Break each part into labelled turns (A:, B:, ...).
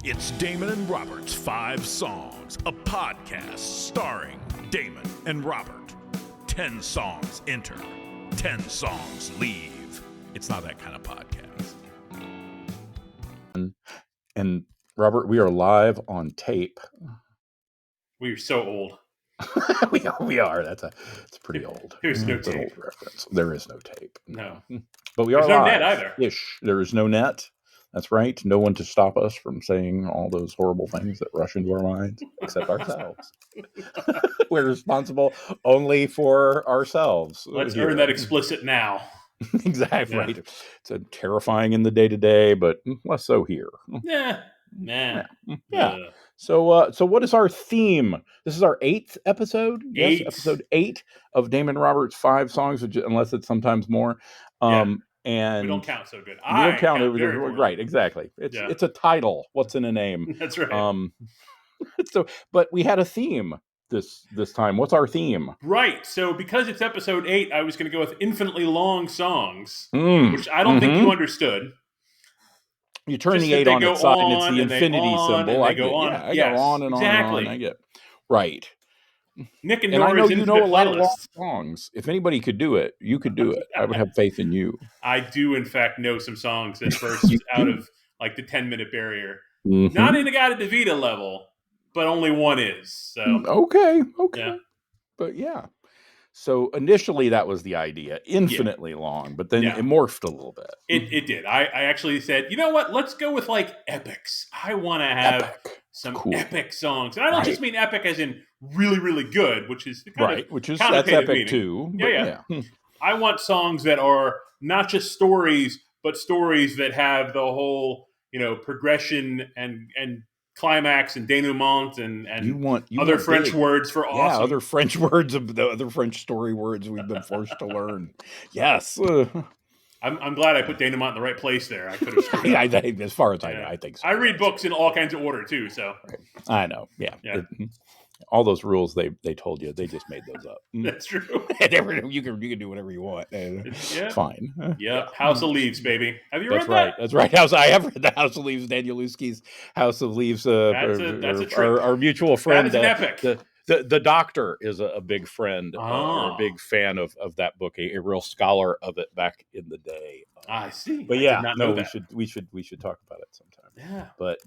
A: It's Damon and Robert's 5 Songs, a podcast starring Damon and Robert. 10 songs enter, 10 songs leave. It's not that kind of podcast.
B: And Robert, we are live on tape.
C: We're so old.
B: we are. It's pretty old.
C: There's no
B: It's an
C: tape.
B: old reference. There is no tape.
C: No.
B: But we are
C: There's no
B: live.
C: net either.
B: Ish. There is no net. That's right. No one to stop us from saying all those horrible things that rush into our minds, except ourselves. We're responsible only for ourselves.
C: Let's earn that explicit now.
B: Exactly.
C: Yeah.
B: Right. It's terrifying in the day-to-day, but less so here.
C: Yeah.
B: Yeah. So what is our theme? This is our 8th episode. Yes,
C: 8.
B: episode 8 of Damon and Robert's 5 Songs, unless it's sometimes more. And
C: we don't count so good.
B: We don't count it.
C: very poorly.
B: Right, exactly. It's a title. What's in a name?
C: That's right.
B: But we had a theme this time. What's our theme?
C: Right. So because it's episode 8, I was going to go with infinitely long songs,
B: Mm.
C: which I don't think you understood.
B: You turn
C: Just
B: the
C: that
B: 8
C: they
B: on
C: go
B: its side, and it's
C: on
B: the
C: and they
B: infinity
C: on
B: symbol.
C: and
B: I
C: they go
B: get,
C: on.
B: yeah, I
C: Yes,
B: go on and
C: exactly.
B: on. I get right.
C: Nick and
B: And I know
C: Nora's
B: you know a
C: infinite
B: lot of long
C: playlist.
B: songs. If anybody could do it, you could do it. I would have faith in you.
C: I do, in fact, know some songs that burst out of like the 10-minute barrier.
B: Mhm.
C: Not in a Guy to DeVita level, but only one is. So
B: Okay.
C: Yeah.
B: But yeah. So initially that was the idea, infinitely long, but then
C: Yeah.
B: it morphed a little bit.
C: it did. I actually said, you know what? Let's go with like epics. I want to have
B: Epic.
C: some
B: Cool.
C: epic songs, and I don't just mean epic as in really, really good, which is kind of
B: Which is
C: connotative
B: that's epic
C: meaning.
B: too.
C: Yeah,
B: But
C: I want songs that are not just stories, but stories that have the whole, progression and climax and denouement and
B: You want
C: other French
B: big.
C: words for awesome.
B: Yeah, other French words of the other French story words we've been forced to learn. Yes.
C: I'm glad I put denouement in the right place there. I could have screwed
B: I
C: up.
B: think, as far as I know,
C: Yeah.
B: I think so.
C: I read books in all kinds of order too, so
B: I know. Yeah.
C: Yeah.
B: All those rules they told you, they just made those up.
C: that's true.
B: You can do whatever you want.
C: Yeah.
B: Fine.
C: Yep, House of Leaves, baby. Have you
B: That's
C: read
B: right.
C: that?
B: That's right. I have read the House of Leaves, Danielewski's House of Leaves.
C: That's a trip.
B: Our mutual friend.
C: That is an epic.
B: The doctor is a big friend or a big fan of that book, a real scholar of it back in the day.
C: I see.
B: But
C: I
B: yeah,
C: did not know that.
B: we should talk about it sometime.
C: Yeah.
B: But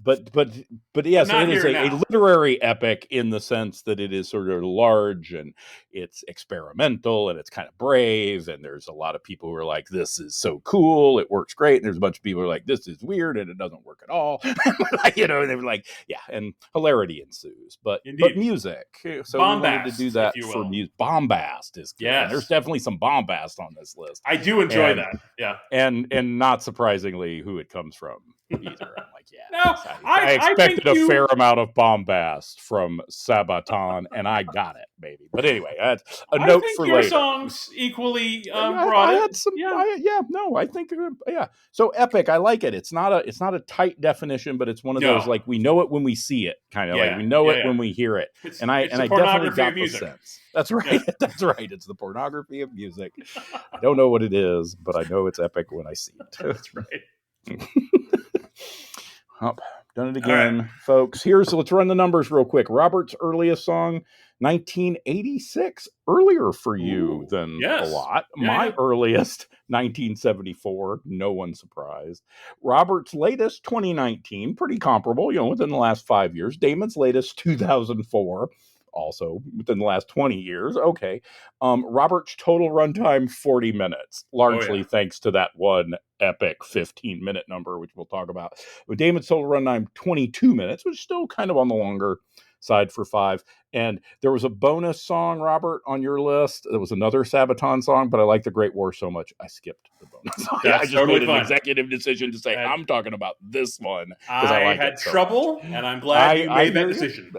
B: yes,
C: Not
B: it is
C: here
B: a
C: now.
B: literary epic in the sense that it is sort of large and it's experimental and it's kind of brave, and there's a lot of people who are like, this is so cool, it works great, and there's a bunch of people who are like, this is weird and it doesn't work at all. They were like, yeah, and hilarity ensues, but music. So
C: Bombast,
B: we wanted to do that
C: if you
B: for
C: will.
B: music. Bombast is good.
C: Yes.
B: There's definitely some bombast on this list.
C: I do enjoy
B: And-
C: that. Yeah.
B: And not surprisingly, who it comes from either. I'm like, yeah.
C: No,
B: I
C: I
B: expected
C: think
B: a fair amount of bombast from Sabaton, and I got it, baby. But anyway, that's a note for
C: your
B: later.
C: songs equally
B: I
C: brought it.
B: had some,
C: Yeah.
B: I think, yeah. So epic, I like it. It's not a tight definition, but it's one of those like we know it when we see it, kind of like we know it when we hear it.
C: It's,
B: And I
C: it's the
B: definitely
C: pornography
B: got
C: of
B: the
C: music.
B: sense. That's right. That's right. It's the pornography of music. I don't know what it is, but I know it's epic when I see it.
C: That's right.
B: Oh, done it again, folks. Let's run the numbers real quick. Robert's earliest song, 1986. Earlier for you than a lot. My earliest, 1974. No one surprised. Robert's latest, 2019. Pretty comparable, within the last 5 years. Damon's latest, 2004. Also within the last 20 years. Okay. Robert's total runtime, 40 minutes, largely thanks to that one epic 15-minute number, which we'll talk about. But Damon's total runtime, 22 minutes, which is still kind of on the longer side for 5. And there was a bonus song, Robert, on your list. There was another Sabaton song, but I like The Great War so much, I skipped the bonus song. I just made an executive decision to say, I'm talking about this one.
C: I had trouble, and I'm glad you made that decision.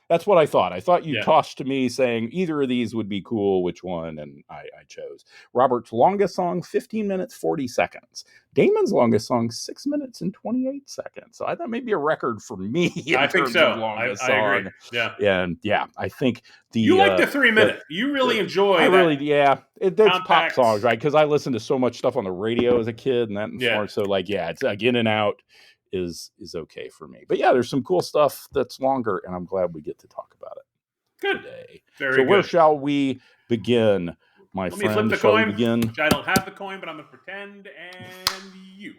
B: That's what I thought. I thought you tossed to me saying either of these would be cool, which one, and I chose. Robert's longest song, 15 minutes, 40 seconds. Damon's longest song, 6 minutes and 28 seconds. So I thought maybe a record for me in terms of longest song.
C: I agree. Yeah.
B: And I think
C: you like the 3 minute. You really enjoy that.
B: It's pop songs, right? Because I listened to so much stuff on the radio as a kid, and that more so it's like in and out. is okay for me. But yeah, there's some cool stuff that's longer, and I'm glad we get to talk about it today. So where shall we begin, my friend?
C: Let me flip the
B: shall
C: coin.
B: we begin?
C: Which I don't have the coin, but I'm going to pretend, and you.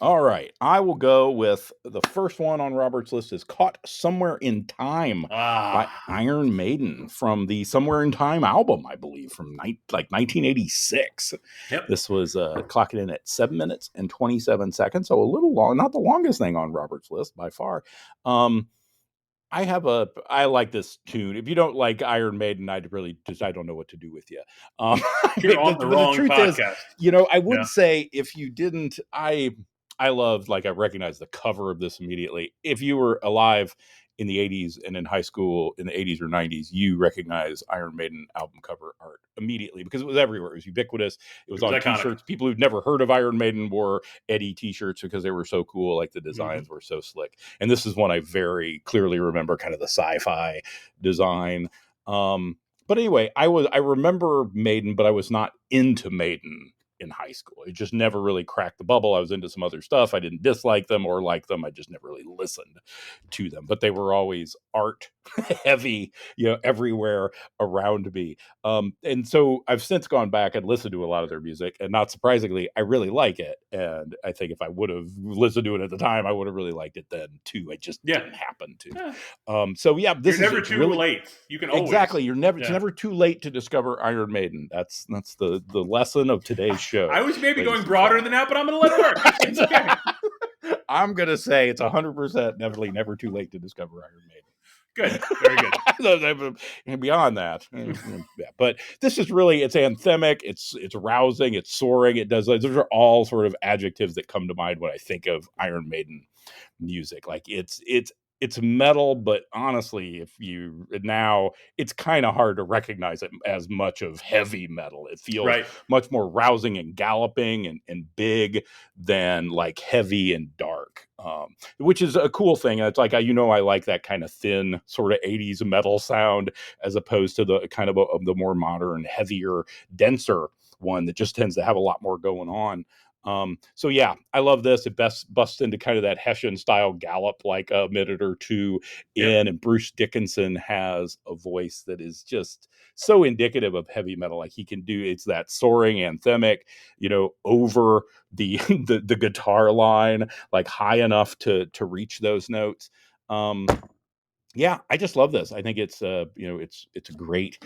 B: All right. I will go with the first one on Robert's list is Caught Somewhere in Time by Iron Maiden from the Somewhere in Time album, I believe, from 1986.
C: Yep.
B: This was clocking in at 7 minutes and 27 seconds. So a little long, not the longest thing on Robert's list by far. I like this tune. If you don't like Iron Maiden, I don't know what to do with you.
C: You're on the wrong podcast.
B: I would say if you didn't, I loved, I recognize the cover of this immediately. If you were alive in the 80s and in high school in the 80s or 90s, you recognize Iron Maiden album cover art immediately because it was everywhere. It was ubiquitous. It was on t-shirts. People who'd never heard of Iron Maiden wore Eddie t-shirts because they were so cool. Like the designs were so slick. And this is one I very clearly remember, kind of the sci-fi design. But anyway, I remember Maiden, but I was not into Maiden in high school. It just never really cracked the bubble. I was into some other stuff. I didn't dislike them or like them. I just never really listened to them, but they were always art heavy, everywhere around me. And so I've since gone back and listened to a lot of their music, and not surprisingly, I really like it. And I think if I would have listened to it at the time, I would have really liked it then too. I just didn't happen to. So yeah, this
C: You're never too late. You can always.
B: Exactly. It's never too late to discover Iron Maiden. That's the lesson of today's show.
C: I was maybe going broader than that, but I'm going to let it work. It's okay.
B: I'm going to say it's 100% definitely never too late to discover Iron Maiden.
C: Good. Very good.
B: And beyond that, but this is really, it's anthemic. It's rousing. It's soaring. Those are all sort of adjectives that come to mind when I think of Iron Maiden music. Like it's metal, but honestly, it's kind of hard to recognize it as much of heavy metal. It feels much more rousing and galloping and big than like heavy and dark, which is a cool thing. It's like, I like that kind of thin sort of 80s metal sound as opposed to the kind of the more modern, heavier, denser one that just tends to have a lot more going on. So yeah, I love this. It busts into kind of that Hessian style gallop, like a minute or two in, and Bruce Dickinson has a voice that is just so indicative of heavy metal. Like he can do, it's that soaring anthemic, over the guitar line, like high enough to reach those notes. Yeah, I just love this. I think it's it's a great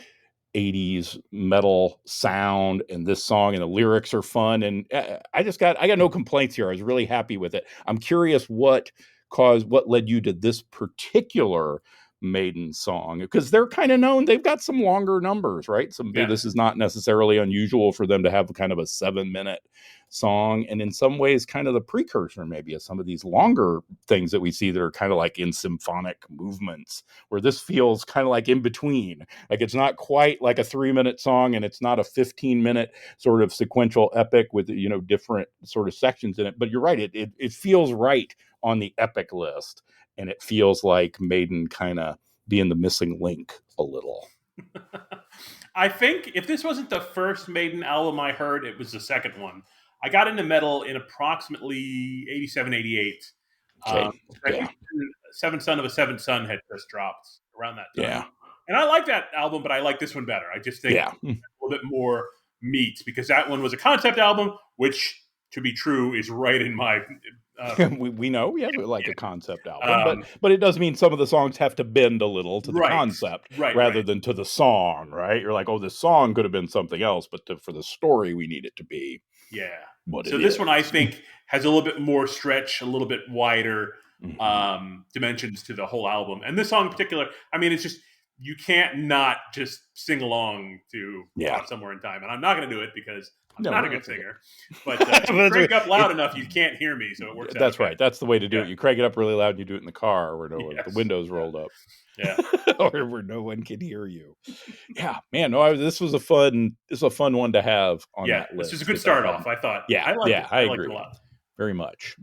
B: 80s metal sound, and this song and the lyrics are fun, and I got no complaints here. I was really happy with it. I'm curious what led you to this particular Maiden song, because they're kind of known, they've got some longer numbers, right? This is not necessarily unusual for them to have kind of a 7-minute song, and in some ways kind of the precursor maybe of some of these longer things that we see that are kind of like in symphonic movements, where this feels kind of like in between. Like it's not quite like a 3-minute song, and it's not a 15-minute sort of sequential epic with different sort of sections in it, but you're right, it feels right on the epic list, and it feels like Maiden kind of being the missing link a little.
C: I think if this wasn't the first Maiden album I heard, it was the second one. I got into metal in approximately 87, 88. I think Seventh Son of a Seventh Son had just dropped around that time.
B: Yeah.
C: And I like that album, but I like this one better. I just think it's a little bit more meat, because that one was a concept album, which, to be true, is right in my...
B: we know, we like a concept album, but it does mean some of the songs have to bend a little to the concept rather than to the song, right? You're like, oh, this song could have been something else, but for the story, we need it to be
C: so this one, I think, has a little bit more stretch, a little bit wider dimensions to the whole album. And this song in particular, I mean, it's just, you can't not just sing along to Somewhere in Time. And I'm not going to do it because I'm not a good singer. But if you crank up loud enough, you can't hear me, so it works out.
B: That's right. That's the way to do it. You crank it up really loud and you do it in the car where the window's rolled up.
C: Yeah.
B: Or where no one can hear you. Yeah, man. No, this was a fun one to have on that list.
C: This is a good start off, I thought.
B: Yeah, I agree.
C: It a lot.
B: Very much.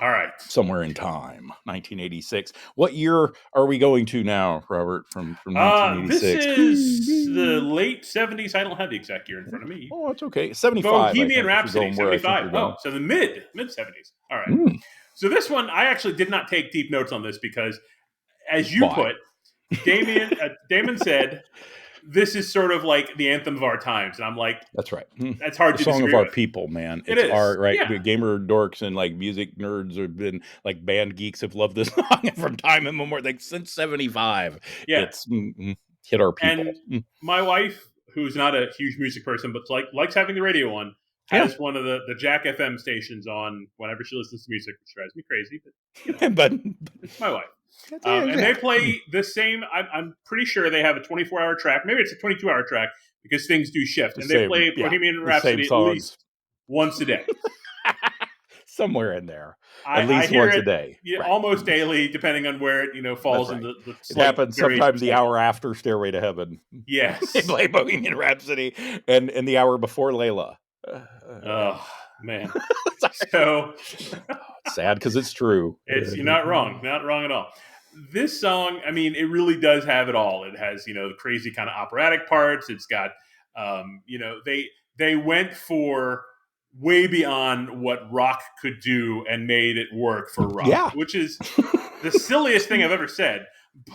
C: All right.
B: Somewhere in Time, 1986. What year are we going to now, Robert, from 1986?
C: This is the late 70s. I don't have the exact year in front of me.
B: Oh, it's okay. 75.
C: Bohemian Rhapsody, 75. Oh, so the mid 70s. All right. So this one, I actually did not take deep notes on this because, as you put, Damon said, this is sort of like the anthem of our times. And I'm like,
B: that's right.
C: That's hard
B: the
C: to
B: song
C: disagree
B: of our
C: with.
B: people, man.
C: It
B: It's
C: is.
B: our, right?
C: Yeah.
B: The gamer dorks and like music nerds have been like band geeks have loved this song from time immemorial, like since 75.
C: Yeah.
B: It's hit our people.
C: And my wife, who's not a huge music person, but likes having the radio on, has one of the Jack FM stations on whenever she listens to music, which drives me crazy. But,
B: but
C: it's my wife. And they play the same. I'm pretty sure they have a 24-hour track. Maybe it's a 22-hour track because things do shift. And they play Bohemian Rhapsody at least once a day.
B: Somewhere in there.
C: At least once a day. Almost daily, depending on where it falls into the
B: it happens sometimes the hour after Stairway to Heaven.
C: Yes.
B: They play Bohemian Rhapsody and the hour before Layla.
C: Oh, man. So
B: sad because it's true.
C: You're not wrong. Not wrong at all. This song, I mean, it really does have it all. It has, the crazy kind of operatic parts. It's got, they went for way beyond what rock could do and made it work for rock, which is the silliest thing I've ever said.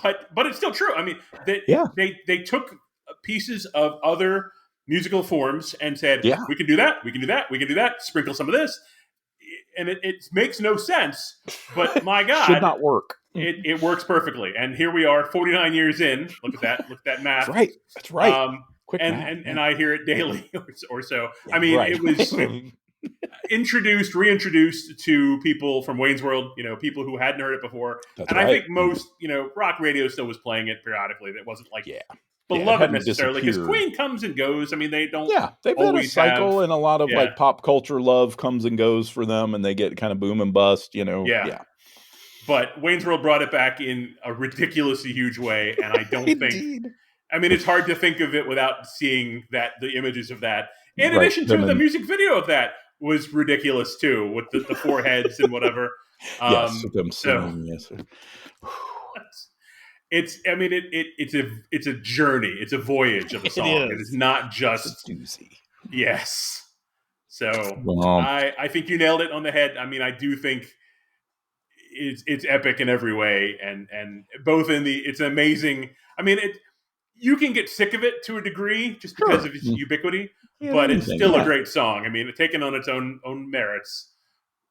C: But it's still true. I mean, they took pieces of other musical forms and said, we can do that, we can do that, we can do that, sprinkle some of this. And it makes no sense, but my God,
B: should not work.
C: It works perfectly. And here we are 49 years in. Look at that. Look at that math.
B: That's right. Quick math,
C: and I hear it daily or so. I mean, it was reintroduced to people from Wayne's World, people who hadn't heard it before. I think most, rock radio still was playing it periodically. That wasn't like beloved necessarily, because Queen comes and goes. I mean, they don't. Yeah,
B: they've had a cycle, and a lot of like pop culture love comes and goes for them, and they get kind of boom and bust. Yeah.
C: But Wayne's World brought it back in a ridiculously huge way, and I don't think. I mean, it's hard to think of it without seeing the images of that. In addition to the music video of that was ridiculous too, with the foreheads and whatever.
B: Yes, them singing. Yes.
C: It's a journey. It's a voyage of a song. It is not just
B: doozy.
C: Yes. So I think you nailed it on the head. I mean, I do think it's epic in every way, and both in it's amazing. I mean, you can get sick of it to a degree just because of its ubiquity, but it's still a great song. I mean, taken on its own merits,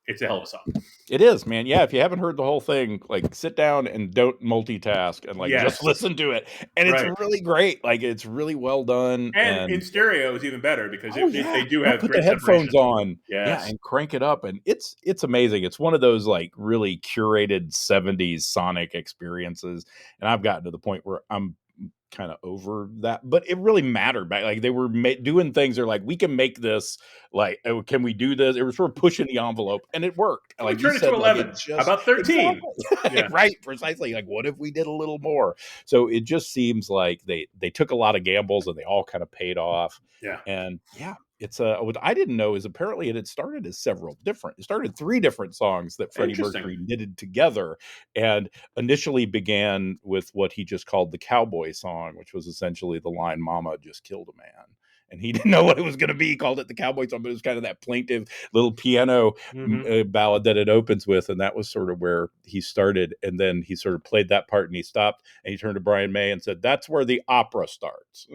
C: it's a hell of a song.
B: It is, man. Yeah, if you haven't heard the whole thing, like sit down and don't multitask and just listen to it. And it's really great. Like it's really well done.
C: And in stereo is even better because they do have
B: put
C: great
B: the headphones on.
C: Yes.
B: And crank it up. And it's amazing. It's one of those like really curated 70s sonic experiences. And I've gotten to the point where I'm kind of over that, but it really mattered back. Like they were doing things. They're like, we can make this. Like, oh, can we do this? It was sort of pushing the envelope, and it worked. Like
C: turn it to 11. How about 13?
B: Exactly. Right, precisely. Like, what if we did a little more? So it just seems like they took a lot of gambles, and they all kind of paid off.
C: Yeah,
B: and it's what I didn't know is apparently it had started as it started 3 different songs that Freddie Mercury knitted together, and initially began with what he just called the cowboy song, which was essentially the line "Mama just killed a man." And he didn't know what it was going to be. He called it the cowboy song, but it was kind of that plaintive little piano ballad that it opens with. And that was sort of where he started. And then he sort of played that part and he stopped and he turned to Brian May and said, "That's where the opera starts."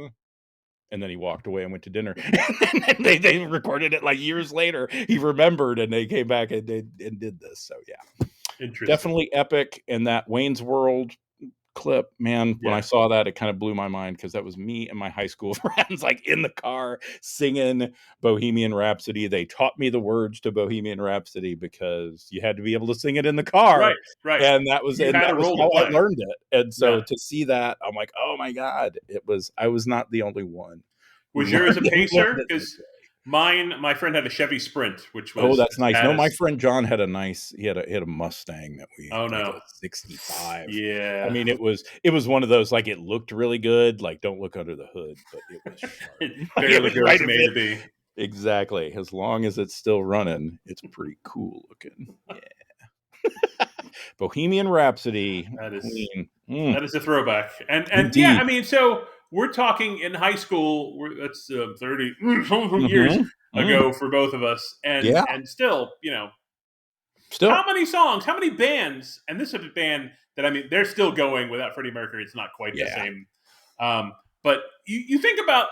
B: And then he walked away and went to dinner. And they recorded it like years later. He remembered and they came back and did this. So definitely epic. And that Wayne's World clip, man, when I saw that, it kind of blew my mind because that was me and my high school friends like in the car singing Bohemian Rhapsody. They taught me the words to Bohemian Rhapsody because you had to be able to sing it in the car,
C: right.
B: And that was how I learned it. And so to see that, I'm like, oh my God, I was not the only one.
C: Was yours a pacer? Because my friend had a Chevy Sprint, which was
B: that's nice. No, my friend John had a Mustang that we
C: like a
B: 65.
C: Yeah.
B: I mean, it was one of those, like, it looked really good, like don't look under the hood, but it was sharp.
C: Barely good made to be.
B: Exactly. As long as it's still running, it's pretty cool looking. Yeah. Bohemian Rhapsody.
C: That is a throwback. And I mean, so we're talking in high school. That's 30 years ago for both of us, and still,
B: Still,
C: how many songs, how many bands, and this is a band that, I mean, they're still going without Freddie Mercury. It's not quite the same. But you think about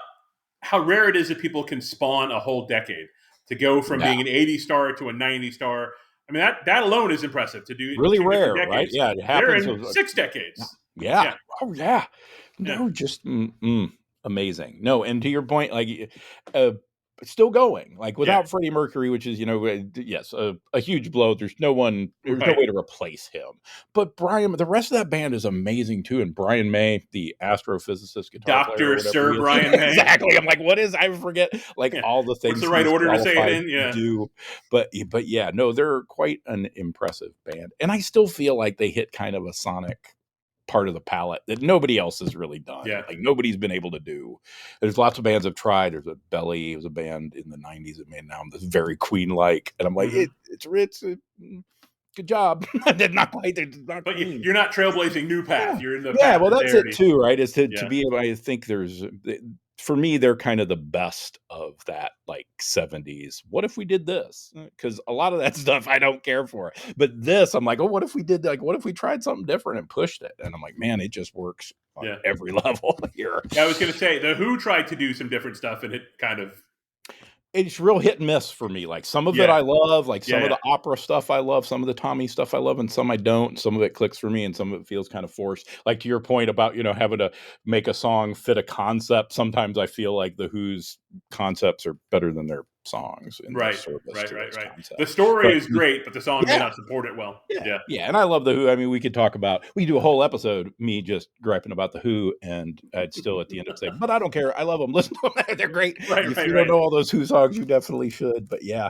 C: how rare it is that people can spawn a whole decade to go from being an 80 star to a 90 star. I mean, that alone is impressive to do.
B: Really
C: 2
B: rare,
C: different
B: right?
C: decades.
B: Yeah, it
C: They're
B: happens.
C: in 6 decades.
B: Yeah. Oh, yeah. No, just amazing. No, and to your point, like, still going, like, without Freddie Mercury, which is, yes, a huge blow. There's no way to replace him. But Brian, the rest of that band is amazing too. And Brian May, the astrophysicist, guitar player,
C: Sir Brian May.
B: Exactly. I'm like, I forget like all the things.
C: What's the right order to say it in? Yeah.
B: Do. But yeah, no, they're quite an impressive band. And I still feel like they hit kind of a sonic part of the palette that nobody else has really done. Like nobody's been able to do. There's lots of bands have tried. There's a Belle, it was a band in the 90s that made now this very Queen-like, and I'm like, it's good job. They're not quite. They're not. But
C: Queen. You're not trailblazing new path. You're in the
B: path. Well, that's it too, right? Is to be able. I think there's. For me, they're kind of the best of that, like 70s. What if we did this? Because a lot of that stuff I don't care for. But this, I'm like, oh, what if we did, like, what if we tried something different and pushed it? And I'm like, man, it just works on every level here.
C: I was going to say, The Who tried to do some different stuff, and it kind of.
B: It's real hit and miss for me. Like some of it I love, like some of the opera stuff I love, some of the Tommy stuff I love, and some I don't. Some of it clicks for me, and some of it feels kind of forced. Like to your point about, having to make a song fit a concept. Sometimes I feel like the Who's concepts are better than their songs.
C: Right. The story is great, but the song may not support it well.
B: Yeah. And I love the Who. I mean, we could do a whole episode, me just griping about the Who, and I'd still at the end of say, but I don't care. I love them. Listen to them. They're great. If you don't know all those Who songs, you definitely should. But yeah,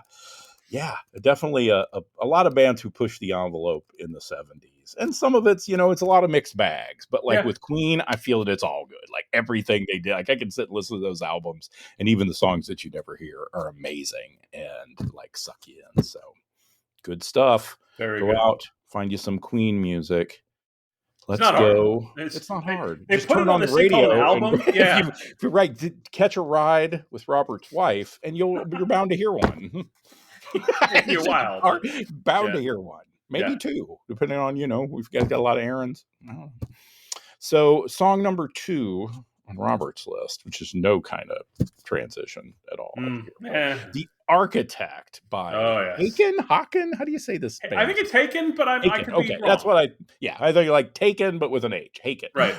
B: definitely a lot of bands who push the envelope in the 70s. And some of it's, it's a lot of mixed bags. But like with Queen, I feel that it's all good. Like everything they did, like I can sit and listen to those albums, and even the songs that you never hear are amazing and like suck you in. So good stuff. Go out, find you some Queen music. Let's go. It's not hard.
C: Just turn on the radio album.
B: If you're Catch a Ride with Robert's wife, and you're bound to hear one.
C: You're wild.
B: Bound to hear one. Maybe two, depending on, we've got a lot of errands. So song number 2 on Robert's list, which is no kind of transition at all. The Architect by Haken. How do you say this band?
C: I think it's Haken, but I could be wrong.
B: That's what I think like Taken, but with an H. Haken.
C: Right.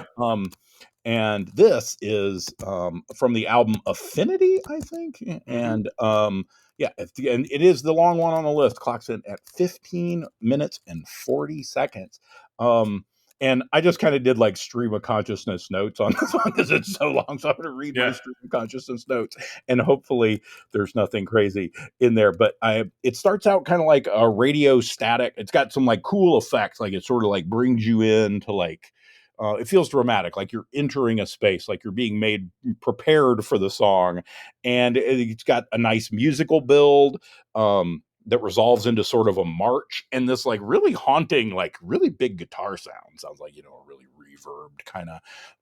B: And this is from the album Affinity, I think. And and it is the long one on the list. Clocks in at 15 minutes and 40 seconds. And I just kind of did like stream of consciousness notes on this one because it's so long. So I'm going to read my stream of consciousness notes, and hopefully there's nothing crazy in there. But it starts out kind of like a radio static. It's got some like cool effects. Like it sort of like brings you in to like, it feels dramatic, like you're entering a space, like you're being made prepared for the song. And it's got a nice musical build that resolves into sort of a march, and this like really haunting, like really big guitar sound. Sounds like, a really reverbed kind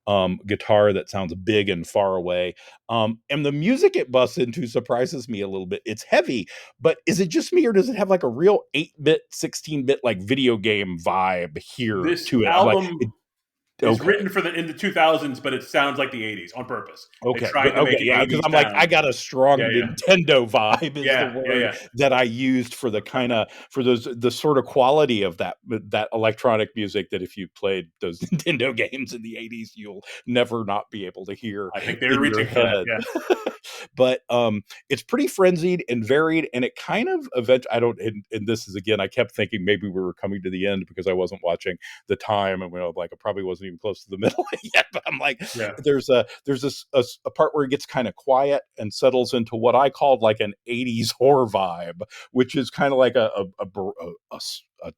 B: of guitar that sounds big and far away. And the music it busts into surprises me a little bit. It's heavy, but is it just me, or does it have like a real 8-bit, 16-bit like video game vibe here to it?
C: Album it's written in the 2000s, but it sounds like the 80s on purpose.
B: Okay, because I'm like, I got a strong Nintendo vibe is the word that I used for the kind of the sort of quality of that electronic music that if you played those Nintendo games in the 80s, you'll never not be able to hear.
C: I think they were reaching for that. Yeah.
B: But it's pretty frenzied and varied, and it kind of eventually, and this is again, I kept thinking maybe we were coming to the end because I wasn't watching the time, and like I probably wasn't even close to the middle yet. But I'm like, there's a part where it gets kind of quiet and settles into what I called like an 80s horror vibe, which is kind of like a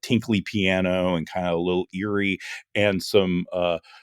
B: tinkly piano and kind of a little eerie, and some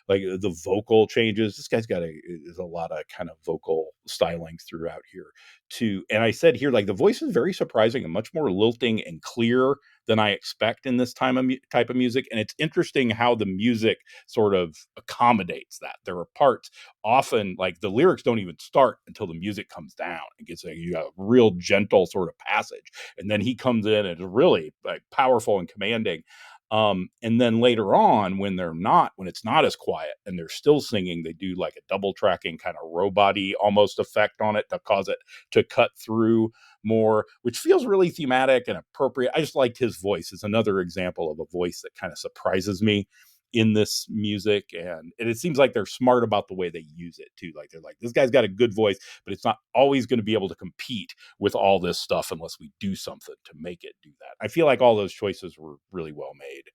B: like the vocal changes. This guy's got a lot of kind of vocal stylings throughout here too. And I said here, like the voice is very surprising and much more lilting and clear than I expect in this type of music. And it's interesting how the music sort of accommodates that. There are parts often, like the lyrics don't even start until the music comes down. It gets you got a real gentle sort of passage, and then he comes in and it's really like powerful and commanding. And then later on, when it's not as quiet and they're still singing, they do like a double tracking kind of robot-y almost effect on it to cause it to cut through more, which feels really thematic and appropriate. I just liked his voice. It's another example of a voice that kind of surprises me in this music, and it seems like they're smart about the way they use it too. Like they're like, this guy's got a good voice, but it's not always going to be able to compete with all this stuff unless we do something to make it do that. I feel like all those choices were really well made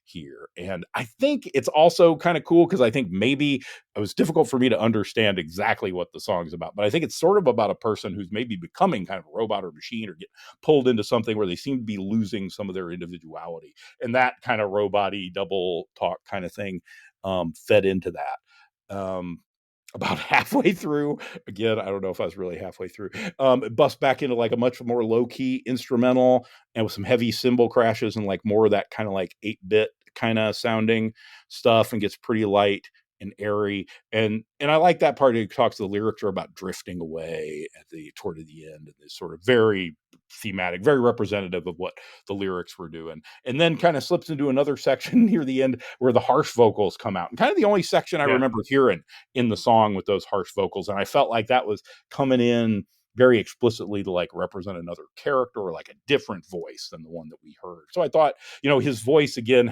B: here. And I think it's also kind of cool because I think maybe it was difficult for me to understand exactly what the song's about, but I think it's sort of about a person who's maybe becoming kind of a robot or machine or get pulled into something where they seem to be losing some of their individuality. And that kind of robot-y double talk kind of thing fed into that. About halfway through, again, I don't know if I was really halfway through, it busts back into like a much more low-key instrumental and with some heavy cymbal crashes and like more of that kind of like 8-bit kind of sounding stuff, and gets pretty light and airy. And I like that part. It talks, the lyrics are about drifting away toward the end, and it's sort of very thematic, very representative of what the lyrics were doing. And then kind of slips into another section near the end where the harsh vocals come out, and kind of the only section I remember hearing in the song with those harsh vocals. And I felt like that was coming in very explicitly to like represent another character or like a different voice than the one that we heard. So I thought, his voice again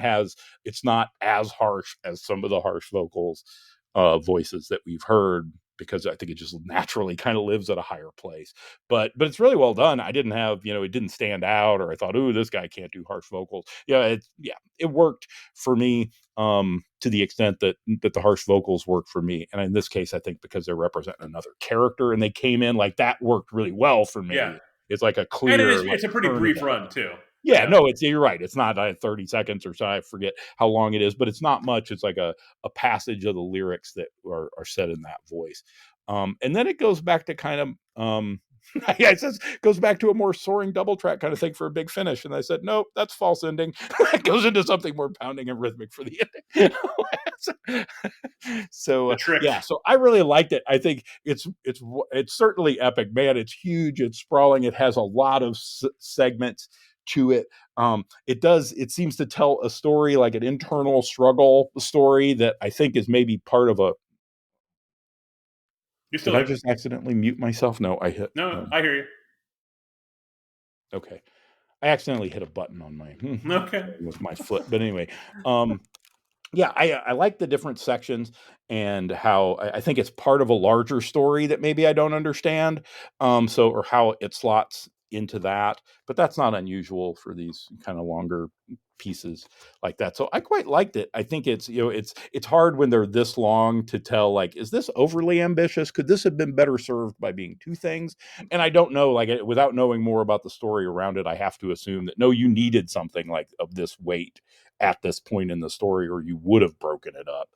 B: it's not as harsh as some of the harsh vocals voices that we've heard, because I think it just naturally kind of lives at a higher place. But it's really well done. I didn't have, it didn't stand out, or I thought, ooh, this guy can't do harsh vocals. It worked for me to the extent that the harsh vocals worked for me. And in this case, I think because they're representing another character and they came in like that, worked really well for me.
C: Yeah.
B: It's like a clear,
C: and it's a pretty brief run too.
B: No, you're right. It's not 30 seconds or so. I forget how long it is, but it's not much. It's like a passage of the lyrics that are said in that voice. And then it goes back to kind of, it goes back to a more soaring double track kind of thing for a big finish. And I said, nope, that's false ending. It goes into something more pounding and rhythmic for the ending. So I really liked it. I think it's certainly epic, man. It's huge. It's sprawling. It has a lot of segments to it. It seems to tell a story, like an internal struggle story that I think is maybe part of a. Did I just accidentally mute myself? No, I hit.
C: No, I hear you.
B: Okay, I accidentally hit a button on my with my foot. But anyway, I like the different sections and how I think it's part of a larger story that maybe I don't understand. Or how it slots into that, but that's not unusual for these kind of longer pieces like that. So I quite liked it. I think it's hard when they're this long to tell, like, is this overly ambitious? Could this have been better served by being two things? And I don't know, like, without knowing more about the story around it, I have to assume that no, you needed something like of this weight at this point in the story, or you would have broken it up.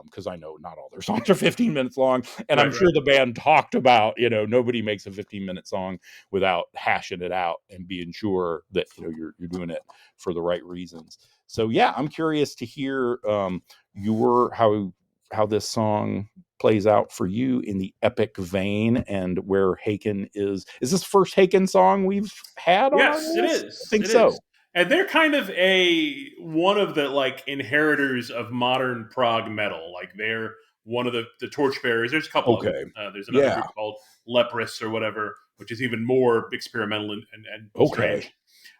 B: Because I know not all their songs are 15 minutes long, and I'm sure the band talked about, nobody makes a 15-minute song without hashing it out and being sure that you're doing it for the right reasons. So I'm curious to hear how this song plays out for you in the epic vein, and where Haken is this the first Haken song we've had?
C: Yes, it is.
B: I think so.
C: And they're kind of one of the like inheritors of modern prog metal. Like they're one of the torchbearers. There's a couple of them. There's another group called Leprous or whatever, which is even more experimental and strange.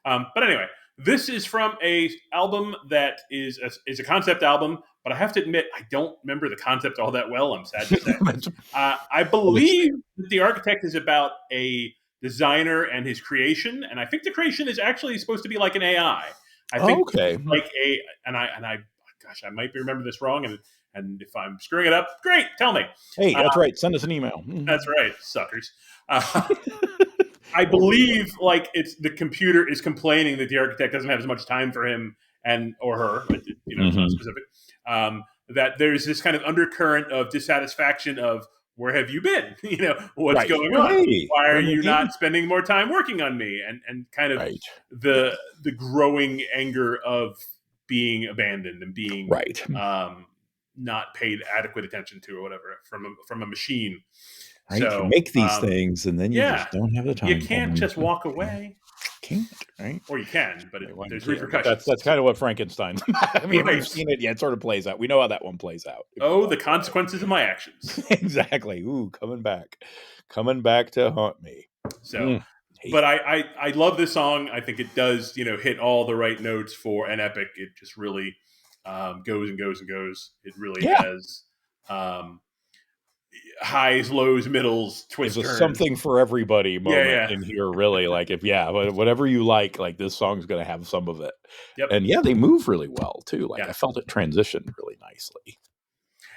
C: But anyway, this is from a album that is a concept album, but I have to admit, I don't remember the concept all that well. I'm sad to say. I believe that the architect is about a designer and his creation, and I think the creation is actually supposed to be like an AI. I think like gosh, I might be remembering this wrong, and if I'm screwing it up, great, tell me.
B: Hey, that's right. Send us an email.
C: That's right, suckers. I believe like the computer is complaining that the architect doesn't have as much time for him or her, it's not specific. That there's this kind of undercurrent of dissatisfaction of where have you been? What's
B: right.
C: going on?
B: Hey,
C: Why are you not spending more time working on me? And kind of the growing anger of being abandoned and being not paid adequate attention to or whatever from a machine.
B: Right.
C: So,
B: you make these things and then you just don't have the time.
C: You can't just walk away.
B: Can't, right?
C: Or you can, but there's repercussions.
B: That's kind of what Frankenstein. I mean, we've seen it. Yeah, it sort of plays out. We know how that one plays out.
C: The consequences of my actions.
B: Exactly. Ooh, coming back to haunt me.
C: So, but I love this song. I think it does, hit all the right notes for an epic. It just really goes and goes and goes. It really has highs, lows, middles, twists, turns.
B: Something for everybody moment in here, really. Like whatever you like this song's going to have some of it.
C: Yep.
B: And they move really well too. I felt it transitioned really nicely.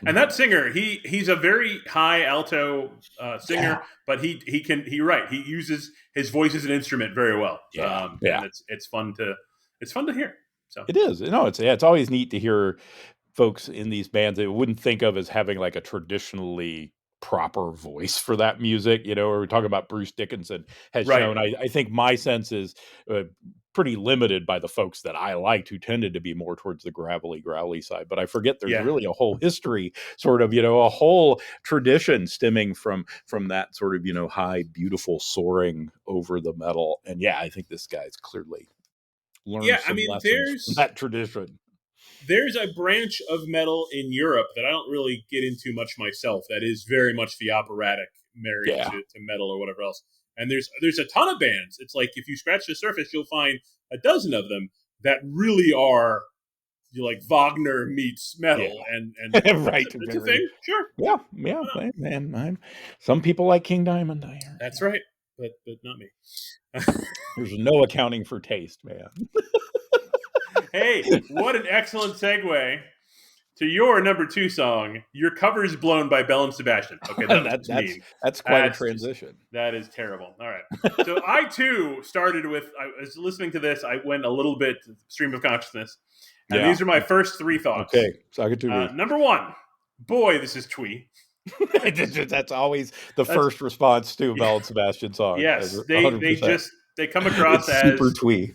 C: And that singer, he's a very high alto singer, but he uses his voice as an instrument very well. And it's fun to hear. So
B: it is. It's always neat to hear folks in these bands that wouldn't think of as having a traditionally proper voice for that music. We're talking about Bruce Dickinson has shown. I think my sense is pretty limited by the folks that I liked, who tended to be more towards the gravelly, growly side. But I forget there's really a whole history, sort of, a whole tradition stemming from that sort of, high, beautiful soaring over the metal. And I think this guy's clearly learned some lessons from that tradition.
C: There's a branch of metal in Europe that I don't really get into much myself that is very much the operatic married to metal or whatever else. And there's a ton of bands. It's like if you scratch the surface, you'll find a dozen of them that really are Wagner meets metal. And
B: right.
C: It's a thing. Sure.
B: Yeah. Man, some people like King Diamond. I hear.
C: That's right. But not me.
B: There's no accounting for taste, man.
C: Hey, what an excellent segue to your number 2 song. Your cover is blown by Belle and Sebastian. Okay,
B: that's quite a transition.
C: That is terrible. All right. So I too started with, I was listening to this, I went a little bit stream of consciousness. And these are my first 3 thoughts.
B: Okay, so I get to
C: number 1, boy, this is twee.
B: That's always the first response to a Belle and Sebastian song.
C: Yes, they come across as
B: super twee.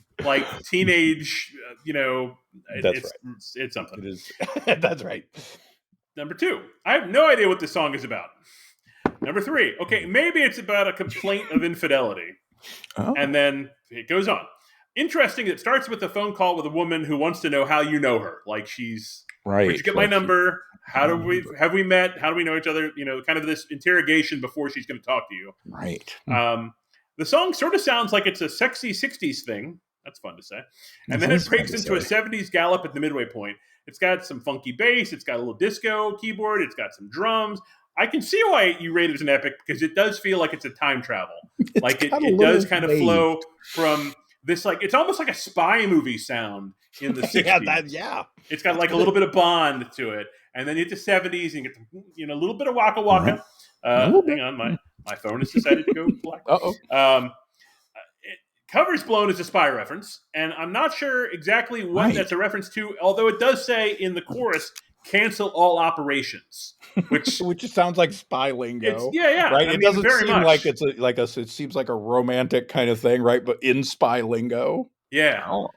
C: Teenage,
B: that's right.
C: It's something.
B: It is. That's right.
C: Number 2, I have no idea what this song is about. Number 3, okay, maybe it's about a complaint of infidelity. Oh. And then it goes on. Interesting, it starts with a phone call with a woman who wants to know how you know her. She's, where'd you get my number? Have we met? How do we know each other? Kind of this interrogation before she's going to talk to you.
B: Right.
C: The song sort of sounds like it's a sexy 60s thing. That's fun to say. And then it breaks into a 70s gallop at the midway point. It's got some funky bass. It's got a little disco keyboard. It's got some drums. I can see why you rate it as an epic, because it does feel like it's a time travel. It does kind of flow from this, it's almost like a spy movie sound in the 60s. It's got a little bit of Bond to it. And then you get to 70s and you get a little bit of Waka Waka. Hang on, my phone has decided to go black. Cover's blown as a spy reference, and I'm not sure exactly what that's a reference to, although it does say in the chorus, cancel all operations, which
B: sounds like spy lingo.
C: Right?
B: It doesn't seem like it's it seems like a romantic kind of thing, right? But in spy lingo.
C: Yeah.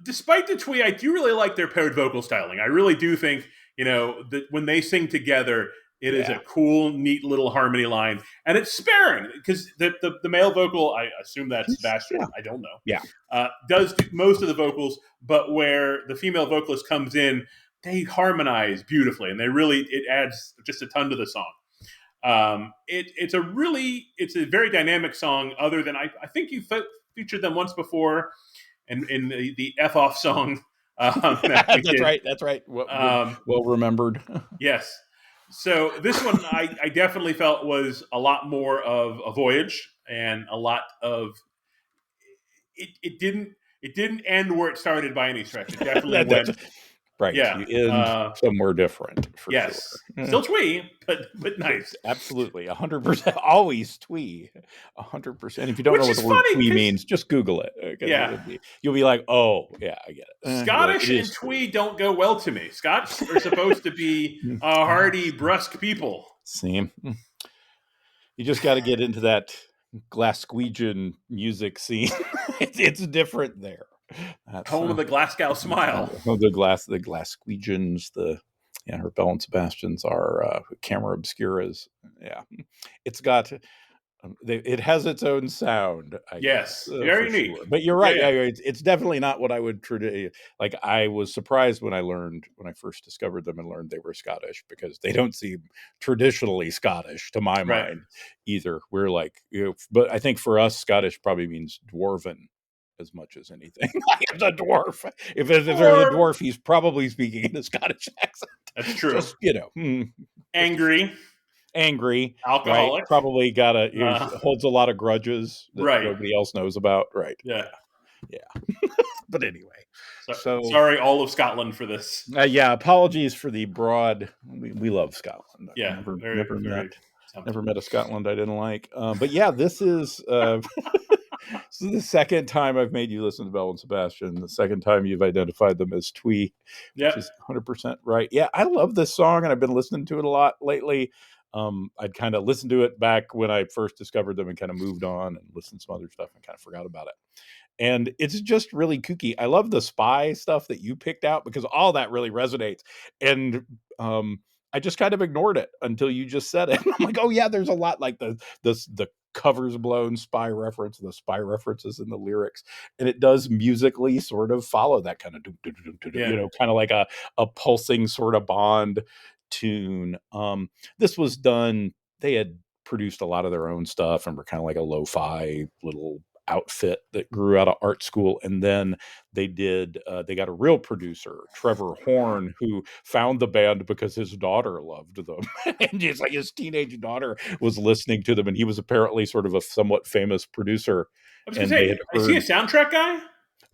C: Despite the twee, I do really like their paired vocal styling. I really do think, that when they sing together, it is a cool, neat little harmony line, and it's sparing because the male vocal, I assume that's Sebastian. I don't know. Does most of the vocals, but where the female vocalist comes in, they harmonize beautifully, and it adds just a ton to the song. It's a very dynamic song. Other than I think you featured them once before, in the F off song.
B: That's right. Well remembered.
C: Yes. So this one I definitely felt was a lot more of a voyage, and a lot of it didn't end where it started by any stretch. It definitely went
B: right. Yeah. You end somewhere different.
C: Yes. Sure. Still twee, but nice.
B: Absolutely. 100%. Always twee. 100%. If you don't know what the word twee means, just Google it. You'll be like, oh, yeah, I get it.
C: Scottish and twee don't go well to me. Scots are supposed to be hardy, brusque people.
B: See, you just got to get into that Glaswegian music scene. It's different there.
C: That's, home of the Glasgow smile.
B: The Glaswegians, her Belle and Sebastians are Camera Obscuras. Yeah, it's got. It has its own sound, I guess.
C: Very unique.
B: Sure. But you're right. Yeah. It's definitely not what I would like. I was surprised when I first discovered them and learned they were Scottish, because they don't seem traditionally Scottish to my mind either. We're like, but I think for us, Scottish probably means dwarven as much as anything. The dwarf. If there's a dwarf, he's probably speaking in a Scottish accent.
C: That's true.
B: Just, angry,
C: alcoholic,
B: right? Probably holds a lot of grudges that nobody else knows about, right?
C: Yeah.
B: But anyway,
C: so sorry, all of Scotland, for this.
B: Apologies for the broad. We love Scotland.
C: Yeah,
B: never met a Scotland I didn't like. But yeah, this is this is the second time I've made you listen to Belle and Sebastian. The second time you've identified them as twee, which is 100% right. Yeah, I love this song, and I've been listening to it a lot lately. I'd kind of listened to it back when I first discovered them and kind of moved on and listened to some other stuff and kind of forgot about it. And it's just really kooky. I love the spy stuff that you picked out, because all that really resonates. And I just kind of ignored it until you just said it. I'm like, oh yeah, there's a lot like the covers blown spy reference, the spy references in the lyrics, and it does musically sort of follow that kind of kind of like a pulsing sort of Bond tune. This was done, they had produced a lot of their own stuff and were kind of like a lo-fi little outfit that grew out of art school, and then they got a real producer, Trevor Horn, who found the band because his daughter loved them. And just like his teenage daughter was listening to them, and he was apparently sort of a somewhat famous producer.
C: I was gonna say, is he a soundtrack guy?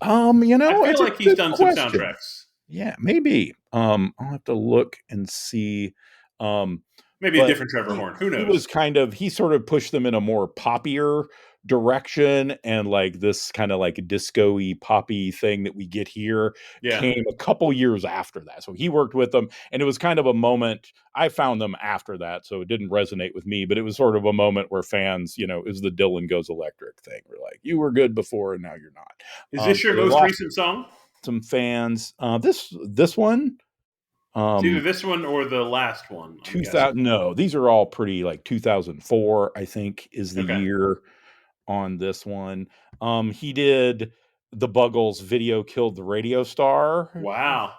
B: I
C: feel like he's done some soundtracks.
B: Yeah, maybe. I'll have to look and see.
C: Maybe a different Trevor Horn. Who knows?
B: He sort of pushed them in a more poppier direction, and like this kind of like disco-y poppy thing that we get here came a couple years after that. So he worked with them, and it was kind of a moment. I found them after that, so it didn't resonate with me, but it was sort of a moment where fans, it was the Dylan Goes Electric thing. We're like, you were good before and now you're not.
C: Is this your most recent song?
B: Some fans. This one.
C: It's either this one or the last one.
B: 2000. No, these are all pretty like 2004. I think is the year on this one. He did the Buggles' "Video Killed the Radio Star."
C: Wow,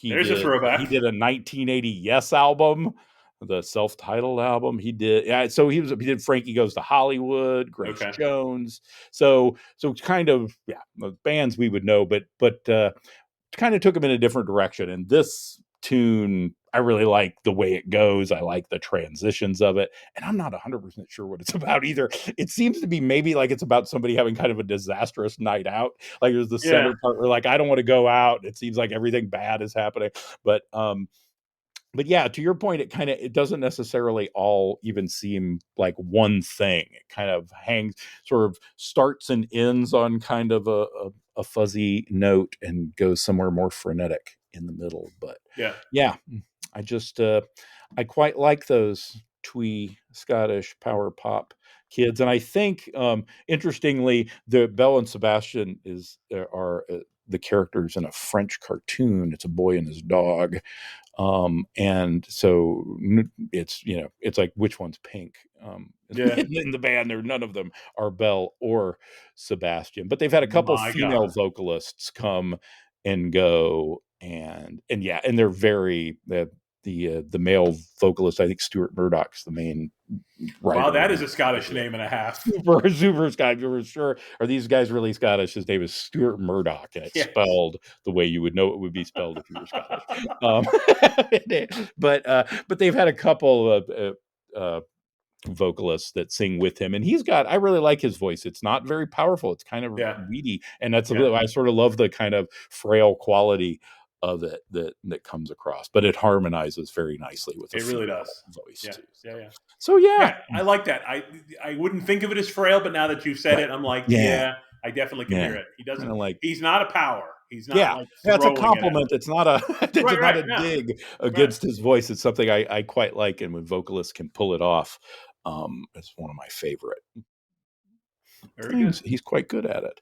C: there's a throwback.
B: He did a 1980 Yes album, the self-titled album. He did. So he did Frankie Goes to Hollywood, Grace Jones. So kind of the bands we would know, but kind of took him in a different direction. And this tune, I really like the way it goes. I like the transitions of it, and I'm not 100% sure what it's about either. It seems to be maybe like it's about somebody having kind of a disastrous night out. Like there's the center part where like, I don't want to go out. It seems like everything bad is happening. But yeah, to your point, it doesn't necessarily all even seem like one thing. It kind of sort of starts and ends on kind of a fuzzy note and goes somewhere more frenetic in the middle. But I just I quite like those twee Scottish power pop kids. And I think interestingly, the Belle and Sebastian are the characters in a French cartoon. It's a boy and his dog. And so it's like, which one's pink? In the band, none of them are Belle or Sebastian, but they've had a couple female vocalists come and go, and they're very the male vocalist, I think Stuart Murdoch's the main writer.
C: Wow, that is a Scottish name and a half.
B: Super Scottish. You were sure, are these guys really Scottish? His name is Stuart Murdoch, and it's spelled the way you would know it would be spelled if you were Scottish. But they've had a couple of vocalists that sing with him, and I really like his voice. It's not very powerful. It's kind of weedy, and that's I sort of love the kind of frail quality of it that comes across, but it harmonizes very nicely with
C: it really does
B: voice too.
C: So I like that. I wouldn't think of it as frail, but now that you've said it, I'm like, I definitely can hear it. He doesn't.
B: Like,
C: he's not a power. He's not like
B: that's a
C: throwing
B: compliment. It's not a dig against his voice. It's something I quite like, and when vocalists can pull it off, it's one of my favorite things. He's quite good at it.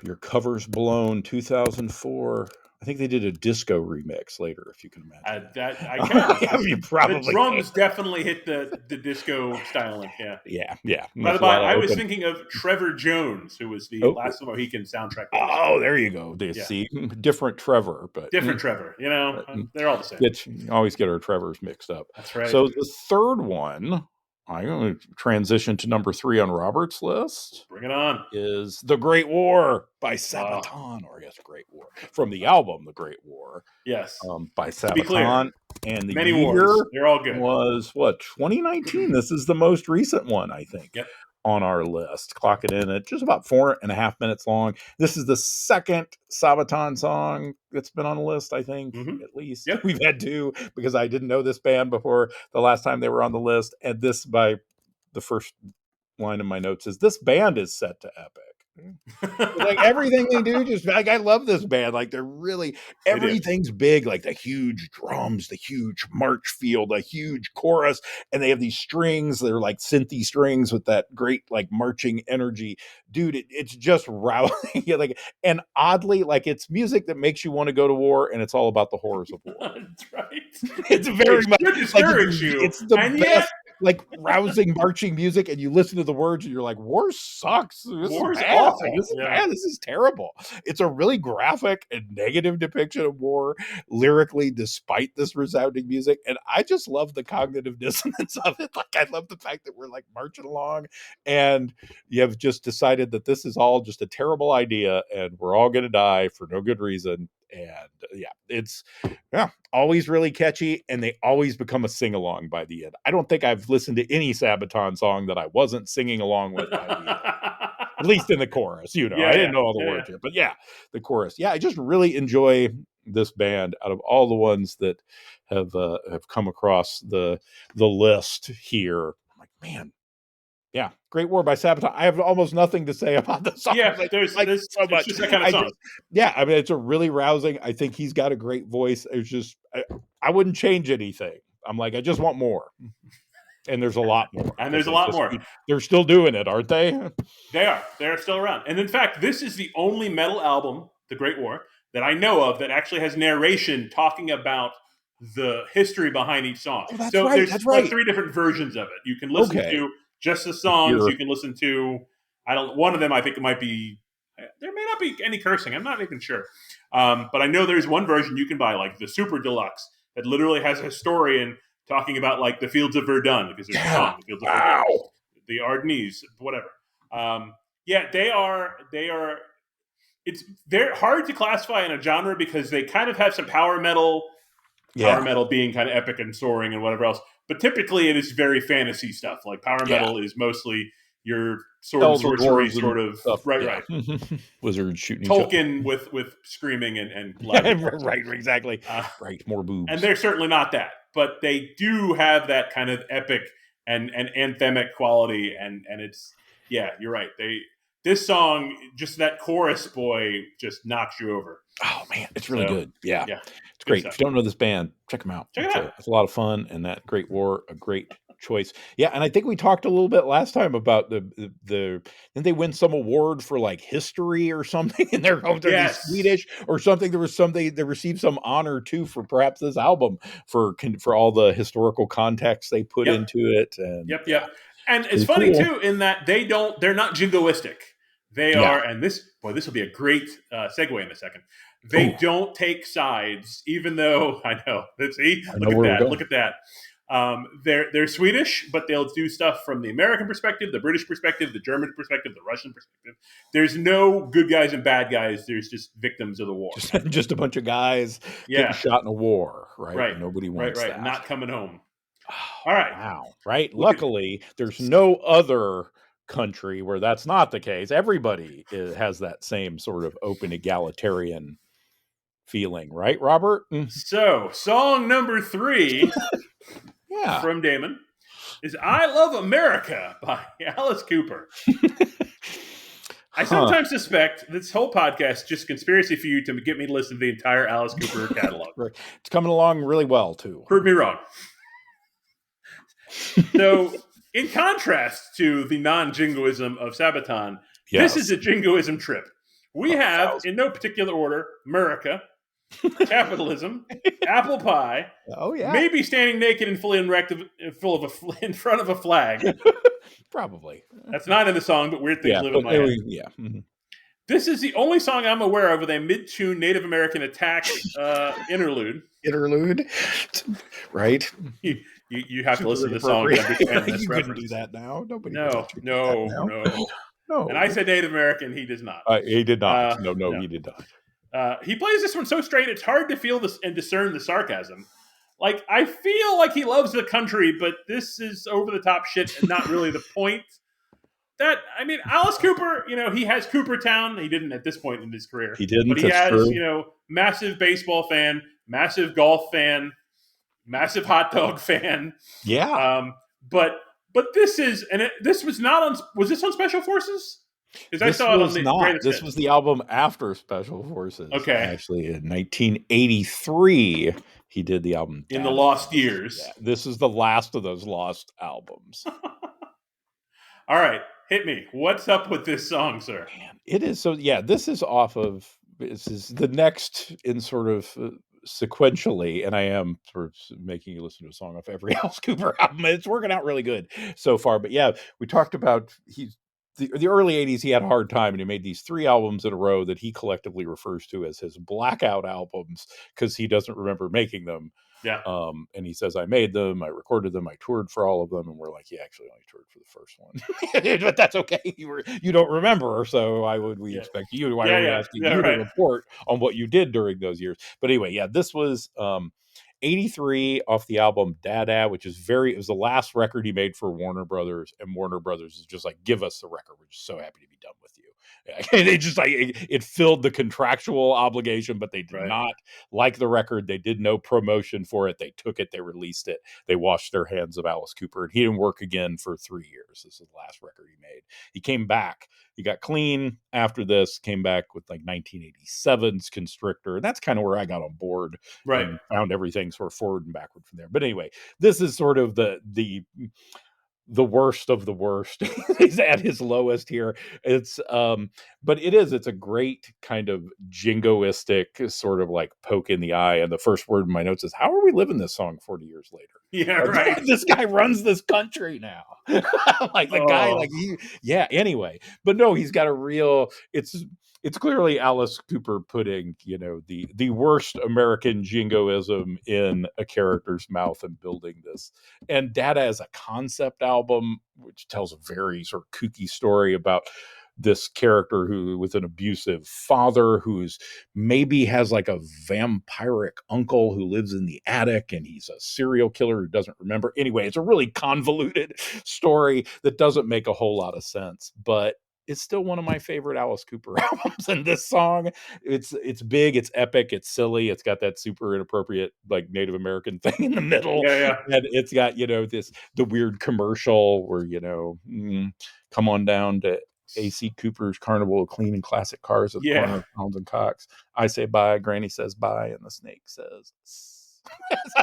B: Your Cover's Blown, 2004. I think they did a disco remix later, if you can imagine.
C: I can.
B: You probably
C: the drums definitely hit the disco styling.
B: Yeah.
C: By the way, I was thinking of Trevor Jones, who was the Last of the Mohican soundtrack.
B: Oh, there you go. See, different Trevor, but
C: different Trevor. They're all the same.
B: You always get our Trevors mixed up.
C: That's right.
B: So the third one, I'm going to transition to number 3 on Robert's list.
C: Bring it on.
B: Is The Great War by Sabaton, or I guess Great War, from the album The Great War.
C: Yes.
B: By Sabaton. And the
C: Many
B: year
C: wars. They're all good.
B: Was, 2019? This is the most recent one, I think.
C: Yep.
B: On our list. Clock it in at just about 4.5 minutes long. This is the second Sabaton song that's been on the list, I think, at least.
C: Yep.
B: We've had 2 because I didn't know this band before the last time they were on the list. And this, by the first line of my notes, is this band is set to epic. Like everything they do, just like, I love this band. Like they're really, everything's big, like the huge drums, the huge march feel, the huge chorus, and they have these strings. They're like synthy strings with that great like marching energy, dude. It's just rousing. Like, and oddly, like it's music that makes you want to go to war, and it's all about the horrors of war.
C: That's right.
B: It's very much
C: discourage you.
B: It's the best. Like rousing marching music, and you listen to the words and you're like, war sucks.
C: War's awful.
B: This is bad. This is terrible. It's a really graphic and negative depiction of war lyrically, despite this resounding music. And I just love the cognitive dissonance of it. Like, I love the fact that we're like marching along and you have just decided that this is all just a terrible idea and we're all going to die for no good reason. And it's always really catchy, and they always become a sing-along by the end. I don't think I've listened to any Sabaton song that I wasn't singing along with by the end. At least in the chorus, I didn't know all the words here, but the chorus. I just really enjoy this band out of all the ones that have come across the list here. I'm like, man. Yeah, Great War by Sabaton. I have almost nothing to say about the song.
C: Yeah, there's so much. Just that kind of song.
B: I mean, it's a really rousing. I think he's got a great voice. It's just, I wouldn't change anything. I'm like, I just want more. And there's a lot more.
C: And there's a lot more.
B: They're still doing it, aren't they?
C: They are. They're still around. And in fact, this is the only metal album, The Great War, that I know of that actually has narration talking about the history behind each song.
B: Oh,
C: so
B: right,
C: there's like 3 different versions of it. You can listen to just the songs. You can listen to, one of them I think it might be, there may not be any cursing. I'm not even sure. But I know there's one version you can buy, like the Super Deluxe, that literally has a historian talking about like the fields of Verdun, because there's a song, the fields of Verdun, the Ardennes, whatever. They're hard to classify in a genre because they kind of have some power metal being kind of epic and soaring and whatever else. But typically it is very fantasy stuff. Like power metal is mostly your sword and sorcery sort of stuff. Right.
B: Wizards shooting
C: Tolkien with screaming and
B: right, exactly. More boobs.
C: And they're certainly not that. But they do have that kind of epic and anthemic quality, and it's you're right. This song, just that chorus, boy, just knocks you over.
B: Oh man, it's really good. Yeah, it's great. If you don't know this band, check them out. It's a lot of fun, and that Great War, a great choice. Yeah, and I think we talked a little bit last time about the didn't they win some award for like history or something in their home? They're Swedish or something. There was something they received some honor too for perhaps this album for all the historical context they put into it. And
C: and it's funny too in that they're not jingoistic. They are, and this will be a great segue in a second. They don't take sides, even though I know. Look at that. They're Swedish, but they'll do stuff from the American perspective, the British perspective, the German perspective, the Russian perspective. There's no good guys and bad guys. There's just victims of the war.
B: Just a bunch of guys getting shot in a war, right? Nobody wants that.
C: Not coming home. All right.
B: Wow. Right. Luckily, there's no other country where that's not the case. Everybody has that same sort of open egalitarian feeling, right, Robert?
C: So, song number 3 from Damon is I Love America by Alice Cooper. I sometimes suspect this whole podcast is just conspiracy for you to get me to listen to the entire Alice Cooper catalog.
B: Right. It's coming along really well, too.
C: Prove me wrong. So, in contrast to the non-jingoism of Sabaton, this is a jingoism trip. We have, in no particular order, America, capitalism, apple pie, maybe standing naked and fully erect in front of a flag.
B: Probably.
C: That's not in the song, but weird things live in my head.
B: Yeah. Mm-hmm.
C: This is the only song I'm aware of with a mid-tune Native American attack interlude.
B: Right.
C: You have to listen to the song. You
B: couldn't do that now. Nobody.
C: No. And I said Native American. He does not.
B: He did not. No, he did not.
C: He plays this one so straight, it's hard to feel this and discern the sarcasm. Like, I feel like he loves the country, but this is over-the-top shit and not really the point. Alice Cooper, he has Coopertown. He didn't at this point in his career.
B: He didn't,
C: but he has, massive baseball fan, massive golf fan, massive hot dog fan.
B: Yeah.
C: But this is, this was not on, was this on Special Forces? Because I saw it on the
B: not. This was the album after Special Forces.
C: Okay.
B: Actually, in 1983, he did the album
C: in the Lost Years.
B: Yeah, this is the last of those lost albums.
C: All right, hit me. What's up with this song, sir?
B: Man, it is so. Yeah, this is this is the next in sort of sequentially, and I am sort of making you listen to a song off every Alice Cooper album. It's working out really good so far. But yeah, we talked about the early 80s, he had a hard time, and he made these 3 albums in a row that he collectively refers to as his blackout albums because he doesn't remember making them.
C: Yeah.
B: And he says, I made them, I recorded them, I toured for all of them. And we're like, he actually only toured for the first one. But that's okay. You don't remember. So why would we expect you? Why are we asking you to report on what you did during those years? But anyway, this was 83 off the album Dada, which is it was the last record he made for Warner Brothers, and Warner Brothers is just like, give us the record. We're just so happy to be done with you. They just like it filled the contractual obligation, but they did not like the record. They did no promotion for it. They took it, they released it, they washed their hands of Alice Cooper, and he didn't work again for 3 years. This is the last record he made. He came back. He got clean after this, came back with like 1987's Constrictor. And that's kind of where I got on board.
C: Right.
B: And found everything sort of forward and backward from there. But anyway, this is sort of the worst of the worst. He's at his lowest here. It's but it's a great kind of jingoistic sort of like poke in the eye. And the first word in my notes is, how are we living this song 40 years later?
C: Yeah, right.
B: This guy runs this country now. Like the guy, like anyway. But no, he's got a real, it's clearly Alice Cooper putting, the worst American jingoism in a character's mouth and building this. And Dada is a concept album, which tells a very sort of kooky story about this character who, with an abusive father, who's maybe has like a vampiric uncle who lives in the attic, and he's a serial killer who doesn't remember. Anyway, it's a really convoluted story that doesn't make a whole lot of sense, but it's still one of my favorite Alice Cooper albums. And this song, it's big, it's epic, it's silly, it's got that super inappropriate like Native American thing in the middle.
C: Yeah.
B: And it's got, the weird commercial where, come on down to AC Cooper's Carnival of Clean and Classic Cars at the corner of Collins and Cox. I say bye, Granny says bye, and the snake says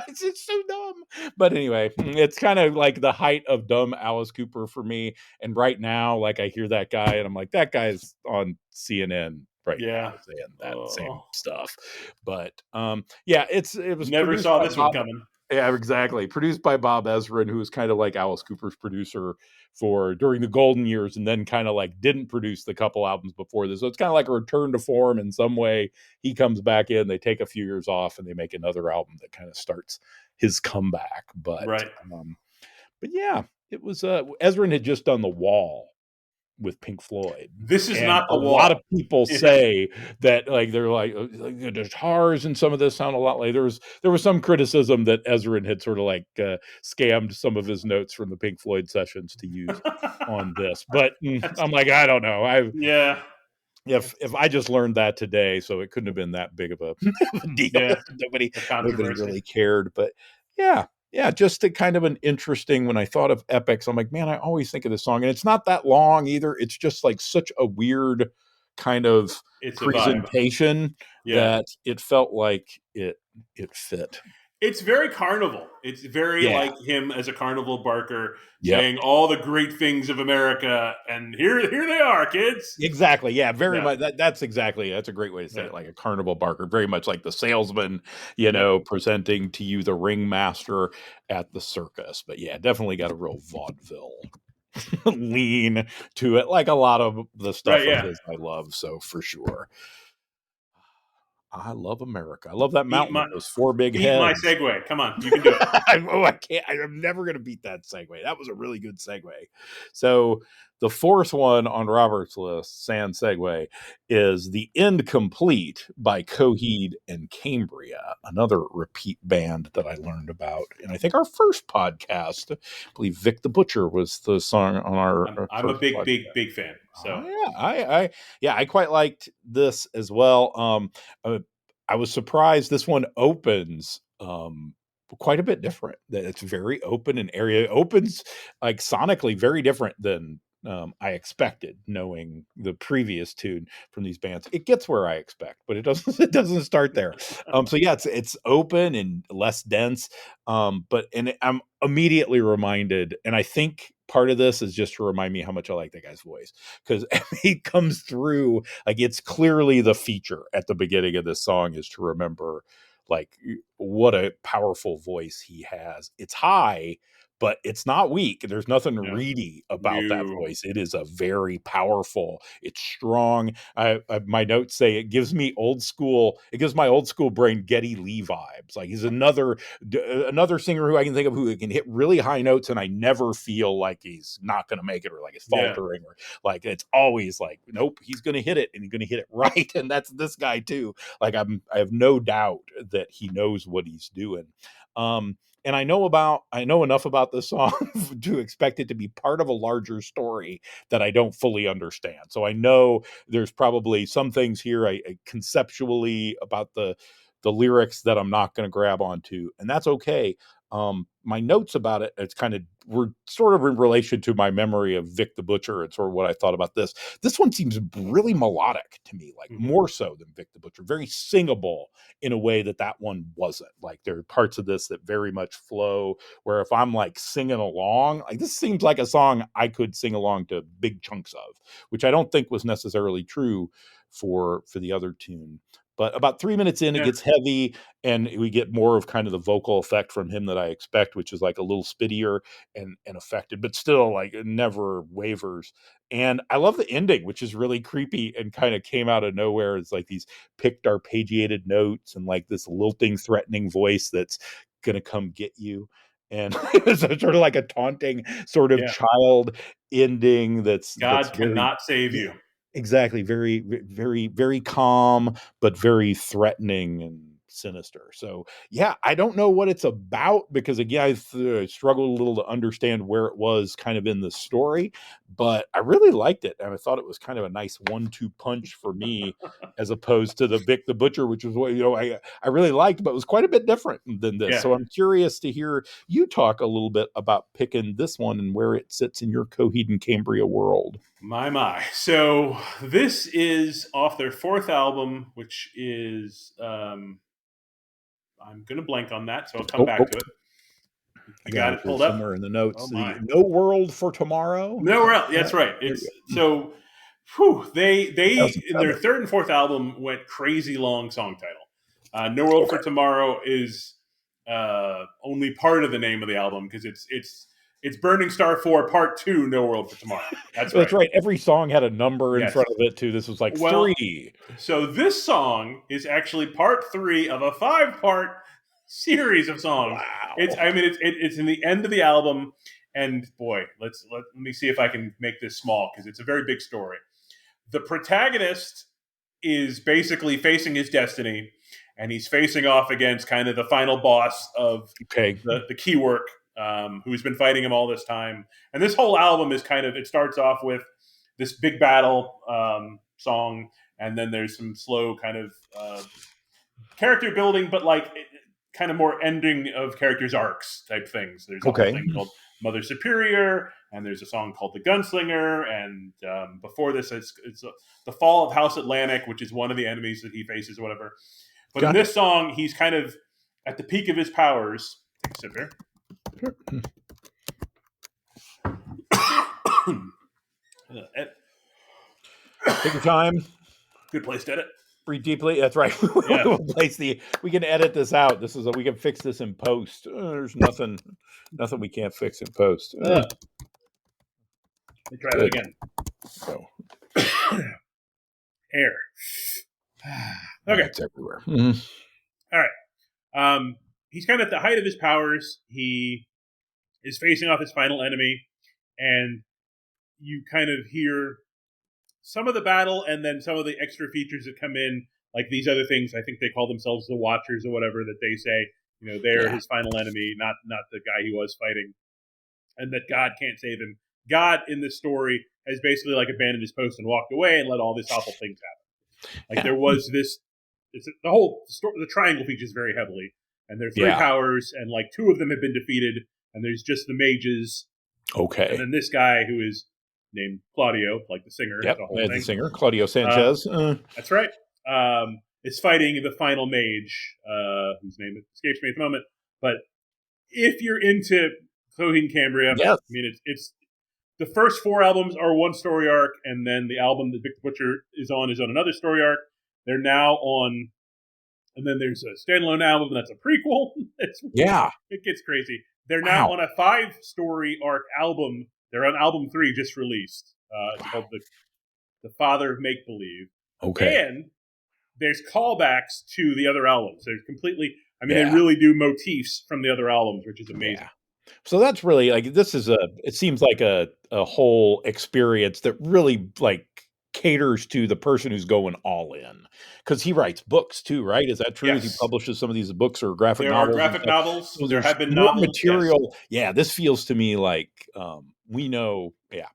B: it's so dumb. But anyway, it's kind of like the height of dumb Alice Cooper for me. And right now, like I hear that guy and I'm like, that guy's on CNN right now saying that same stuff. But it was
C: never saw this one coming.
B: Yeah, exactly. Produced by Bob Ezrin, who was kind of like Alice Cooper's producer during the golden years, and then kind of like didn't produce the couple albums before this. So it's kind of like a return to form in some way. He comes back in, they take a few years off, and they make another album that kind of starts his comeback. But it was Ezrin had just done The Wall with Pink Floyd.
C: This is not The Wall.
B: A lot of people say that like they're like the guitars and some of this sound a lot like there was some criticism that Ezrin had sort of like scammed some of his notes from the Pink Floyd sessions to use on this. But I'm like, I don't know. If I just learned that today, so it couldn't have been that big of a deal. Nobody really cared. But Yeah, just a kind of an interesting, when I thought of epics, I'm like, man, I always think of this song. And it's not that long either. It's just like such a weird kind of presentation that it felt like it fit.
C: It's very Carnival. It's very like him as a carnival barker saying all the great things of America, and here they are, kids.
B: Exactly. Yeah, very much. That's a great way to say it. Like a carnival barker, very much like the salesman, presenting to you the ringmaster at the circus. But yeah, definitely got a real vaudeville lean to it, like a lot of the stuff of his I love. So for sure. I love America. I love that mountain with those 4 big heads.
C: My segue. Come on, you can do it.
B: I can't. I'm never going to beat that segue. That was a really good segue. So the fourth one on Robert's list, Sand Segue, is The End Complete by Coheed and Cambria, another repeat band that I learned about. And I think our first podcast, I believe Vic the Butcher was the song on our
C: I'm a big fan. So
B: I quite liked this as well. I was surprised this one opens quite a bit different. That it's very open and area. It opens like sonically very different than I expected, knowing the previous tune from these bands. It gets where I expect, but it doesn't start there. So yeah, it's open and less dense. I'm immediately reminded, and I think part of this is just to remind me how much I like that guy's voice, because he comes through like it's clearly the feature at the beginning of this song is to remember like what a powerful voice he has. It's high, but it's not weak. There's nothing reedy about that voice. It is a very powerful, it's strong. My notes say it gives my old school brain Geddy Lee vibes. Like he's another singer who I can think of who can hit really high notes and I never feel like he's not going to make it or like it's faltering or like it's always like, nope, he's going to hit it and he's going to hit it right. And that's this guy too. Like I have no doubt that he knows what he's doing. And I know enough about this song to expect it to be part of a larger story that I don't fully understand. So I know there's probably some things here I conceptually about the lyrics that I'm not going to grab onto, and that's okay. My notes about it, were sort of in relation to my memory of Vic the Butcher and sort of what I thought about this. This one seems really melodic to me, like more so than Vic the Butcher, very singable in a way that one wasn't. Like there are parts of this that very much flow, where if I'm like singing along, like this seems like a song I could sing along to big chunks of, which I don't think was necessarily true for the other tune. But about 3 minutes in, it gets heavy, and we get more of kind of the vocal effect from him that I expect, which is like a little spittier and affected, but still like it never wavers. And I love the ending, which is really creepy and kind of came out of nowhere. It's like these picked arpeggiated notes and like this lilting, threatening voice that's going to come get you. And it's sort of like a taunting sort of child ending that's
C: cannot save you.
B: Exactly. Very, very, very calm, but very threatening and sinister. So yeah, I don't know what it's about because again, I struggled a little to understand where it was kind of in the story, but I really liked it. And I thought it was kind of a nice 1-2 punch for me as opposed to the Vic the Butcher, which was what, I really liked, but was quite a bit different than this. So I'm curious to hear you talk a little bit about picking this one and where it sits in your Coheed and Cambria world.
C: My. So this is off their fourth album, which is, I'm going to blank on that, so I'll come back to it. I got it pulled up
B: somewhere in the notes. No World for Tomorrow.
C: No World. That's right. It's so. They in their third and fourth album went crazy long song title. No World for Tomorrow is only part of the name of the album because it's Burning Star 4 Part 2, No World for Tomorrow. That's right.
B: That's right. Every song had a number in front of it, too. This was like 3.
C: So this song is actually Part 3 of a 5-part series of songs. Wow. It's in the end of the album. And boy, let me see if I can make this small because it's a very big story. The protagonist is basically facing his destiny, and he's facing off against kind of the final boss of the key work. Who's been fighting him all this time. And this whole album is it starts off with this big battle song, and then there's some slow kind of character building, but kind of more ending of characters' arcs type things. There's a whole thing called Mother Superior, and there's a song called The Gunslinger, and before this, it's The Fall of House Atlantic, which is one of the enemies that he faces, or whatever. But in this song, he's kind of at the peak of his powers. Take a sip here.
B: Take your time.
C: Good place to edit.
B: Breathe deeply. That's right. We can edit this out. We can fix this in post. There's nothing we can't fix in post.
C: Let me try that again.
B: So.
C: Air. Okay.
B: It's everywhere. Mm-hmm.
C: All right. He's kind of at the height of his powers. He is facing off his final enemy, and you kind of hear some of the battle and then some of the extra features that come in, like these other things. I think they call themselves the Watchers or whatever, that they say, they're his final enemy, not the guy he was fighting, and that God can't save him. God in this story has basically like abandoned his post and walked away and let all these awful things happen. Like there was this, the whole story, the triangle features very heavily, and there are three powers, and like two of them have been defeated, and there's just the mages.
B: Okay.
C: And then this guy who is named Claudio, like the singer.
B: Yep,
C: the whole thing.
B: The singer, Claudio Sanchez.
C: That's right. Is fighting the final mage, whose name escapes me at the moment. But if you're into Coheed and Cambria,
B: yes.
C: I mean, it's the first four albums are one story arc, and then the album that Vic the Butcher is on another story arc. They're now on, and then there's a standalone album that's a prequel. It gets crazy. They're now on a 5-story arc album. They're on album 3 just released. It's called the Father of Make Believe.
B: Okay.
C: And there's callbacks to the other albums. There's completely, they really do motifs from the other albums, which is amazing.
B: Yeah. So that's really it seems like a whole experience that really like caters to the person who's going all in, because he writes books too, right? Is that true?
C: Yes.
B: He publishes some of these books or graphic novels.
C: There are graphic novels.
B: So
C: there have been novels.
B: Material. Yes. Yeah, this feels to me like we know. Yeah,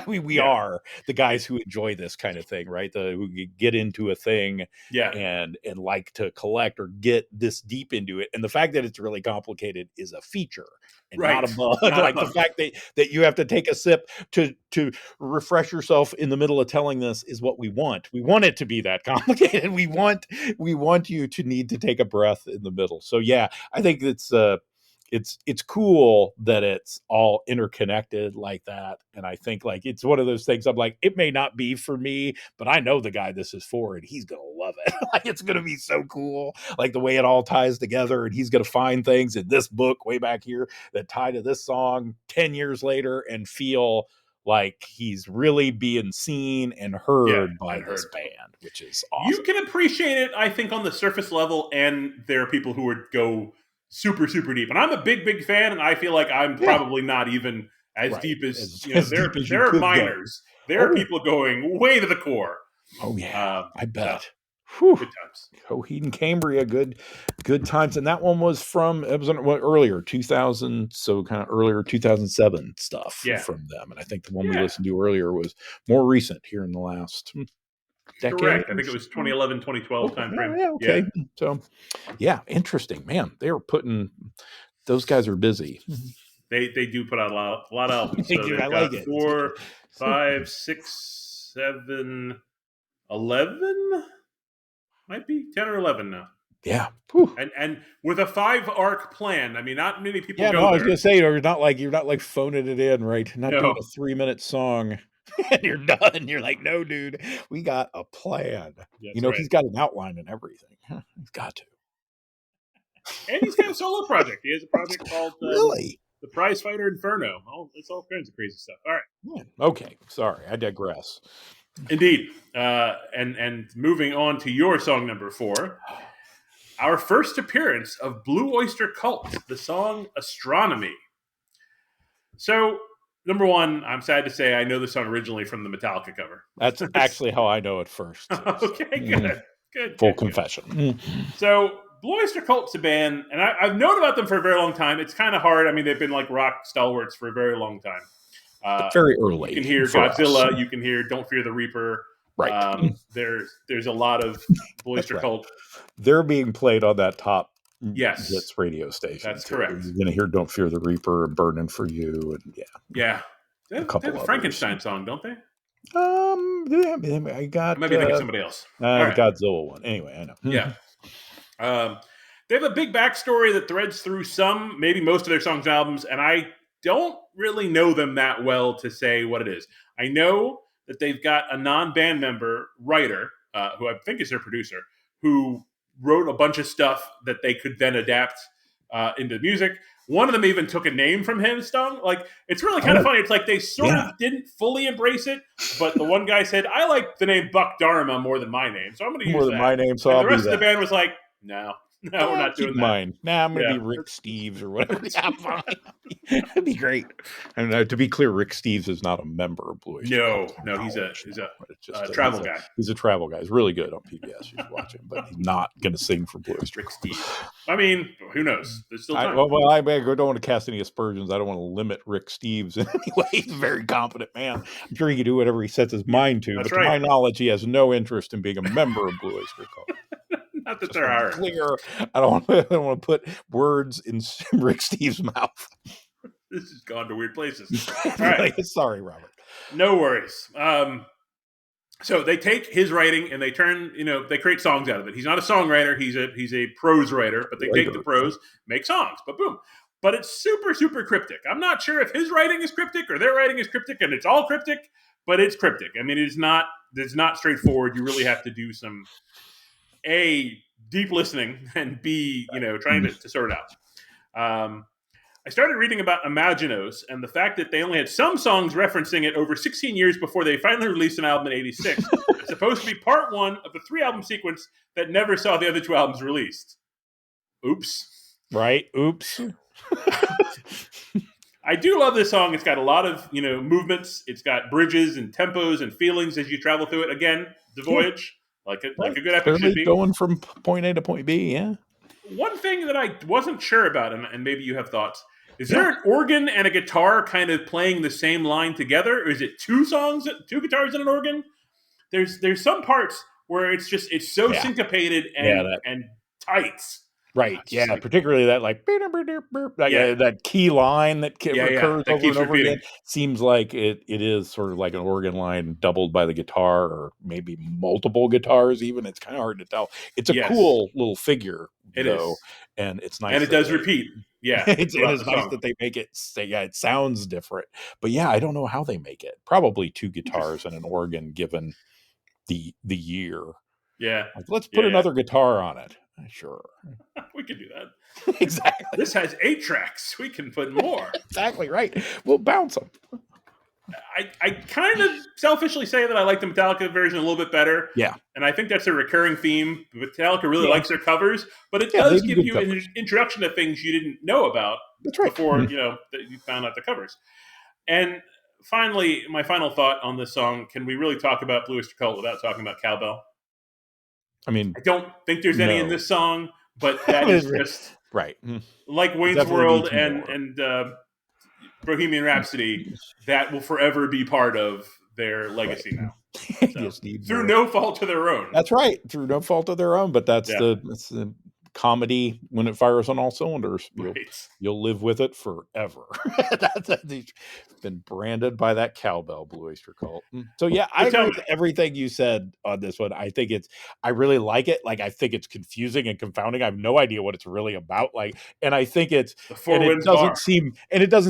B: we are the guys who enjoy this kind of thing, right? Who get into a thing, and like to collect or get this deep into it. And the fact that it's really complicated is a feature and not a bug. The fact that you have to take a sip to refresh yourself in the middle of telling this is what we want. We want it to be that complicated. We want you to need to take a breath in the middle. So yeah, I think it's cool that it's all interconnected like that. And I think like it's one of those things I'm like, it may not be for me, but I know the guy this is for, and he's going to love it. Like it's going to be so cool. Like the way it all ties together, and he's going to find things in this book way back here that tie to this song 10 years later and feel like he's really being seen and heard by this band, which is awesome.
C: You can appreciate it, I think, on the surface level, and there are people who would go super, super deep. And I'm a big, big fan, and I feel like I'm probably not even as deep as there are minors. There are people going way to the core.
B: Oh, yeah. I bet.
C: Good times.
B: Coheed and Cambria, good times. And that one was earlier, 2000, so kind of earlier 2007 stuff from them. And I think the one we listened to earlier was more recent here in the last decade.
C: Correct. I think it was 2011, 2012 time frame.
B: Yeah, okay. Yeah. So, interesting. Man, those guys are busy.
C: They do put out a lot of albums. So they've got 4, 5, 6, 7, 11? Might be 10 or 11 now.
B: Yeah.
C: And with a 5-arc plan. I mean, not many people go there.
B: I was going to say, you're not like phoning it in, right? Not doing a 3-minute song. And you're done. You're like, no, dude, we got a plan. He's got an outline and everything. He's got to.
C: And he's got a solo project. He has a project called
B: really
C: The Prize Fighter Inferno. It's all kinds of crazy stuff. All right.
B: Okay. Sorry, I digress.
C: Indeed. And moving on to your song number 4, our first appearance of Blue Oyster Cult, the song Astronomy. So, number one, I'm sad to say I know the song originally from the Metallica cover.
B: That's actually how I know it first.
C: Okay, good.
B: Full confession.
C: So, Blue Oyster Cult's a band, and I've known about them for a very long time. It's kind of hard. I mean, they've been like rock stalwarts for a very long time.
B: Very early.
C: You can hear Godzilla. You can hear Don't Fear the Reaper.
B: Right.
C: There's a lot of Blue Oyster Cult.
B: They're being played on that top Blitz radio station.
C: That's correct.
B: You're going to hear "Don't Fear the Reaper" and "Burning for You," and
C: They have a Frankenstein song, don't they?
B: I got.
C: Maybe think of somebody else.
B: The Godzilla one. Anyway, I know.
C: Yeah. They have a big backstory that threads through some, maybe most of their songs and albums, and I don't really know them that well to say what it is. I know that they've got a non-band member writer, who I think is their producer, who wrote a bunch of stuff that they could then adapt into music. One of them even took a name from him, Stung. Like, it's really kind of funny. It's like they sort of didn't fully embrace it, but the one guy said, I like the name Buck Dharma more than my name, so I'm going to use
B: more than my name, so
C: and the rest of the band was like, no, we're not doing that.
B: Mine. I'm going to be Rick Steves or whatever. Yeah, fine. That'd be great. And to be clear, Rick Steves is not a member of Blue Oyster.
C: No, he's a travel guy.
B: He's a travel guy. He's really good on PBS. You should watch him, but he's not going to sing for Blue Oyster.
C: Rick Steves. I mean, who knows? There's still time.
B: I don't want to cast any aspersions. I don't want to limit Rick Steves in any way. He's a very competent man. I'm sure he can do whatever he sets his mind to.
C: That's
B: but to my knowledge, he has no interest in being a member of Blue Oyster Cult.
C: Not that they're hard.
B: Clear. I don't want to put words in Rick Steves' mouth.
C: This has gone to weird places. All right.
B: Sorry, Robert.
C: No worries. So they take his writing and they they create songs out of it. He's not a songwriter. He's a prose writer, but they take the prose, make songs, but boom. But it's super, super cryptic. I'm not sure if his writing is cryptic or their writing is cryptic, and it's all cryptic, but it's cryptic. I mean, it's not straightforward. You really have to do some A, deep listening, and B, trying to sort it out. I started reading about Imaginos and the fact that they only had some songs referencing it over 16 years before they finally released an album in 86. It's supposed to be part one of the 3-album sequence that never saw the other 2 albums released. Oops.
B: Right? Oops.
C: I do love this song. It's got a lot of, movements. It's got bridges and tempos and feelings as you travel through it. Again, the voyage. Like a good epic should be.
B: Going from point A to point B, yeah.
C: One thing that I wasn't sure about, and maybe you have thoughts, is there an organ and a guitar kind of playing the same line together? Or is it 2 guitars and an organ? There's some parts where it's so syncopated and tight.
B: Right. Yeah. Particularly that that key line that recurs over and over again. Seems like it is sort of like an organ line doubled by the guitar, or maybe multiple guitars even. It's kind of hard to tell. It's a cool little figure, though. And it's nice.
C: And it does repeat. Yeah.
B: It's nice that they make it say, it sounds different. But yeah, I don't know how they make it. Probably 2 guitars and an organ given the year.
C: Yeah.
B: Like, let's put another guitar on it. Sure.
C: We could do that.
B: Exactly.
C: This has 8 tracks. We can put more.
B: Exactly right. We'll bounce them.
C: I kind of selfishly say that I like the Metallica version a little bit better.
B: Yeah.
C: And I think that's a recurring theme. Metallica really likes their covers, but it does give you an introduction to things you didn't know about before, that you found out the covers. And finally, my final thought on this song, can we really talk about Blue Oyster Cult without talking about Cowbell?
B: I mean,
C: I don't think there's any in this song, but that is just
B: right.
C: Like Wayne's World and Bohemian Rhapsody, that will forever be part of their legacy now. So, through no fault of their own.
B: That's right. Through no fault of their own, but that's the comedy when it fires on all cylinders. You'll live with it forever. It's been branded by that cowbell, Blue Oyster Cult. So yeah, I agree with everything you said on this one. I really like it. Like, I think it's confusing and confounding. I have no idea what it's really about. Like, and I think it doesn't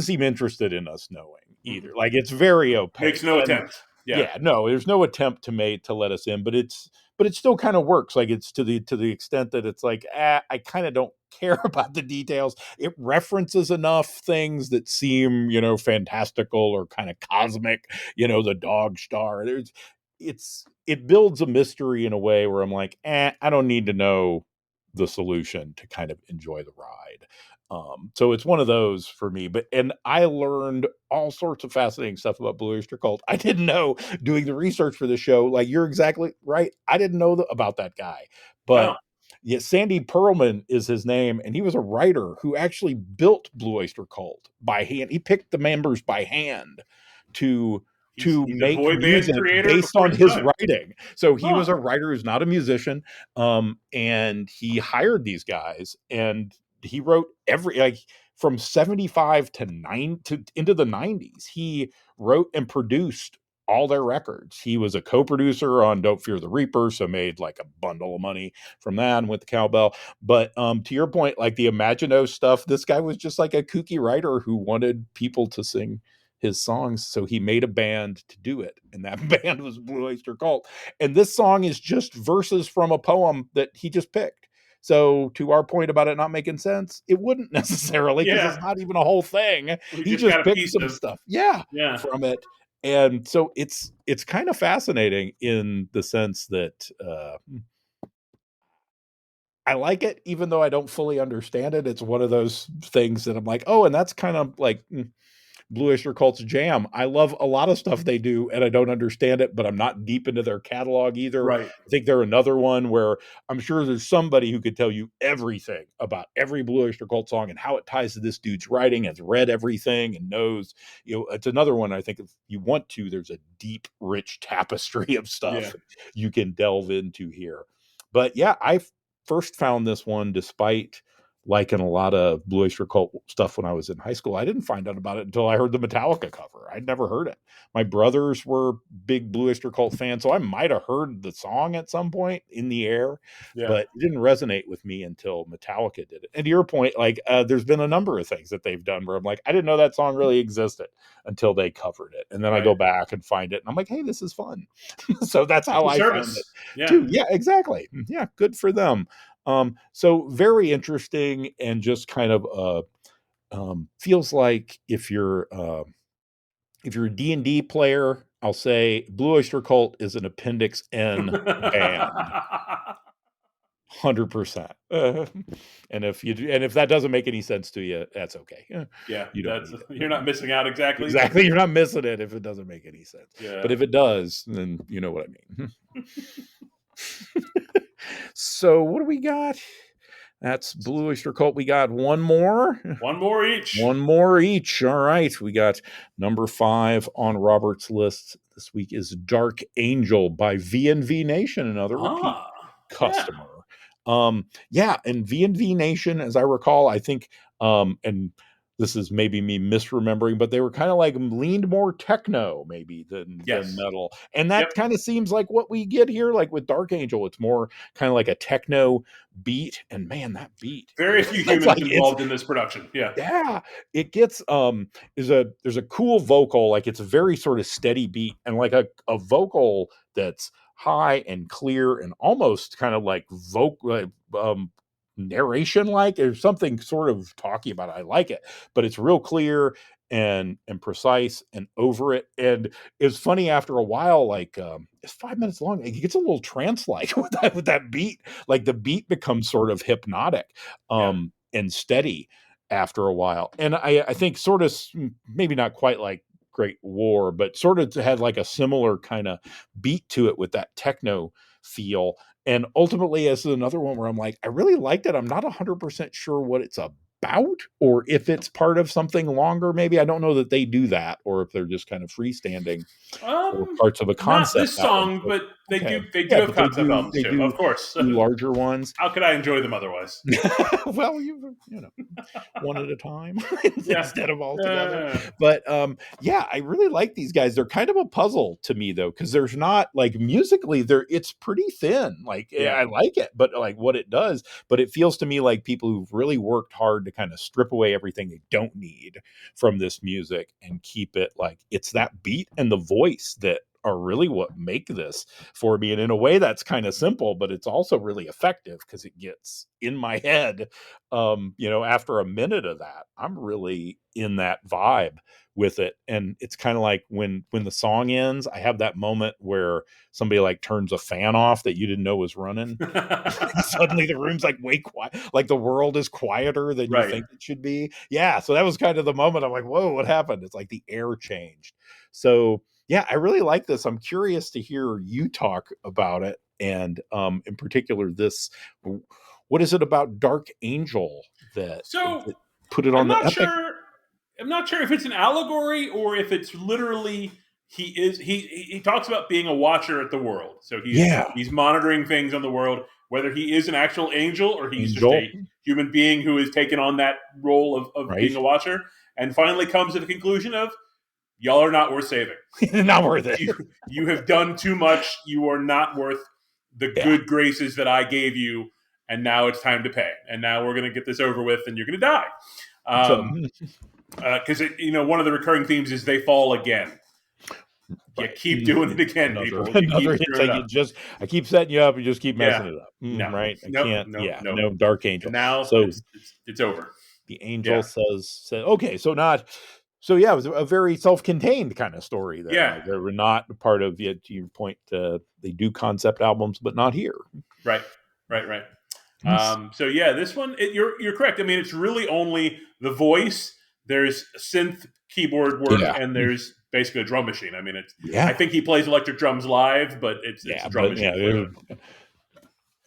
B: seem interested in us knowing either. Like, it's very opaque.
C: Makes no attempt.
B: Yeah, no, there's no attempt to let us in, but it still kind of works. Like, it's to the extent that it's like, I kind of don't care about the details. It references enough things that seem, fantastical or kind of cosmic, the dog star. It builds a mystery in a way where I'm like, I don't need to know the solution to kind of enjoy the ride. So it's one of those for me, and I learned all sorts of fascinating stuff about Blue Oyster Cult. I didn't know doing the research for the show. Like, you're exactly right. I didn't know about that guy, but Sandy Pearlman is his name. And he was a writer who actually built Blue Oyster Cult by hand. He picked the members by hand to to make music based on his writing. So he was a writer who's not a musician, and he hired these guys, and he wrote from 75 to into the 90s. He wrote and produced all their records. He was a co-producer on Don't Fear the Reaper, so made like a bundle of money from that and with the cowbell. But to your point, like the Imagino stuff, this guy was just like a kooky writer who wanted people to sing his songs, so he made a band to do it, and that band was Blue Oyster Cult. And this song is just verses from a poem that he just picked. So to our point about it not making sense, it wouldn't necessarily, because it's not even a whole thing. He just picked some stuff from it. And so it's kind of fascinating in the sense that I like it, even though I don't fully understand it. It's one of those things that I'm like, oh, and that's kind of like Blue Oyster Cult's jam. I love a lot of stuff they do, and I don't understand it, but I'm not deep into their catalog either.
C: Right.
B: I think they're another one where I'm sure there's somebody who could tell you everything about every Blue Oyster Cult song and how it ties to this dude's writing, has read everything and knows. It's another one. I think if you want to, there's a deep, rich tapestry of stuff you can delve into here. But yeah, I first found this one despite liking a lot of Blue Oyster Cult stuff when I was in high school. I didn't find out about it until I heard the Metallica cover. I'd never heard it. My brothers were big Blue Oyster Cult fans, so I might have heard the song at some point in the air, but it didn't resonate with me until Metallica did it. And to your point, like there's been a number of things that they've done where I'm like, I didn't know that song really existed until they covered it. And then I go back and find it, and I'm like, hey, this is fun. So that's how I found it too. Yeah, exactly. Yeah, good for them. So very interesting, and just kind of feels like if you're a D&D player, I'll say Blue Oyster Cult is an Appendix N band. 100%. And if that doesn't make any sense to you, that's okay.
C: You're not missing out exactly.
B: You're not missing it if it doesn't make any sense. But if it does, then you know what I mean. So what do we got? That's Blue Oyster Cult. We got one more
C: each.
B: One more each. All right. We got number 5 on Robert's list this week is Dark Angel by VNV Nation, another repeat customer. And VNV Nation, as I recall, I think, and this is maybe me misremembering, but they were kind of like leaned more techno maybe than metal. And that kind of seems like what we get here, like with Dark Angel. It's more kind of like a techno beat, and man, that beat,
C: very few humans involved in this production.
B: It gets there's a cool vocal, like it's a very sort of steady beat, and like a vocal that's high and clear and almost kind of like vocal narration, like there's something sort of talking about it. I like it, but it's real clear and precise and over it. And it's funny, after a while, like it's 5 minutes long, it gets a little trance-like with that beat. Like the beat becomes sort of hypnotic and steady after a while. And I think sort of, maybe not quite like Great War, but sort of had like a similar kind of beat to it with that techno feel. And ultimately, this is another one where I'm like, I really liked it. I'm not 100% sure what it's about, or if it's part of something longer. Maybe I don't know that they do that, or if they're just kind of freestanding or parts of a concept.
C: Not this song, but they do have concept albums too, of course.
B: Larger ones.
C: How could I enjoy them otherwise?
B: Well, you know, one at a time instead of all together. But I really like these guys. They're kind of a puzzle to me though, because there's not like musically it's pretty thin. Like I like it, but like what it does, but it feels to me like people who've really worked hard to kind of strip away everything they don't need from this music and keep it like it's that beat and the voice that are really what make this for me. And in a way that's kind of simple, but it's also really effective because it gets in my head. After a minute of that, I'm really in that vibe with it. And it's kind of like when the song ends, I have that moment where somebody like turns a fan off that you didn't know was running. Suddenly the room's like way quiet, like the world is quieter than you think it should be. Yeah. So that was kind of the moment I'm like, whoa, what happened? It's like the air changed. So yeah, I really like this. I'm curious to hear you talk about it. And in particular, what is it about Dark Angel that put it on the epic?
C: I'm not sure if it's an allegory or if it's literally he talks about being a watcher at the world. So he's monitoring things on the world, whether he is an actual angel or he's just a human being who has taken on that role of being a watcher, and finally comes to the conclusion of, y'all are not worth saving.
B: Not worth it.
C: You have done too much. You are not worth the good graces that I gave you, and now it's time to pay. And now we're going to get this over with, and you're going to die. Because one of the recurring themes is they fall again. You keep doing it again, people.
B: I keep setting you up, you just keep messing it up. Right? I can't. No, Dark Angel.
C: And now it's over.
B: The angel says, okay, so it was a very self-contained kind of story. There.
C: Yeah,
B: they were not part of it. To your point, they do concept albums, but not here.
C: Right. So this one, you're correct. I mean, it's really only the voice. There's synth keyboard work, and there's basically a drum machine. I mean, I think he plays electric drums live, but it's a drum machine.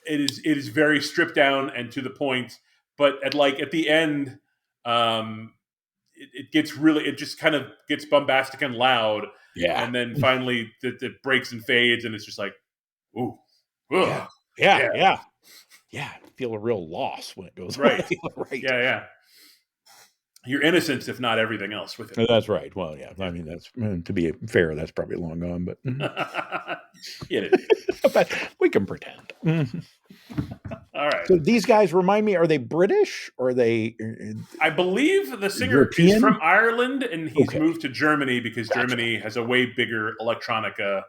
C: It is very stripped down and to the point. But at the end, it gets it just kind of gets bombastic and loud. Yeah, and then finally it breaks and fades, and it's just like, ooh,
B: yeah. I feel a real loss when it goes
C: right.
B: Right.
C: Yeah. Your innocence, if not everything else, with it.
B: That's right. Well, yeah. I mean, that's to be fair. That's probably long gone, but but we can pretend.
C: All right.
B: So these guys remind me: are they British or are they?
C: I believe the singer is from Ireland, and he's moved to Germany because Germany has a way bigger electronica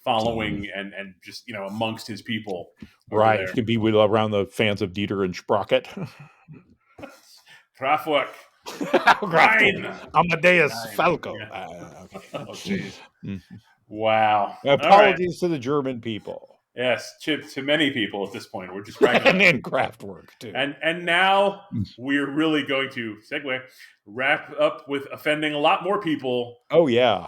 C: following and just amongst his people.
B: Right. It could be around the fans of Dieter and Sprocket.
C: Kraftwerk.
B: Ryan. Amadeus Falco.
C: Okay. Oh, jeez. Wow.
B: Apologies to the German people.
C: Yes, to many people at this point. We're just and
B: in Kraftwerk too.
C: And now we're really going to wrap up with offending a lot more people.
B: Oh yeah.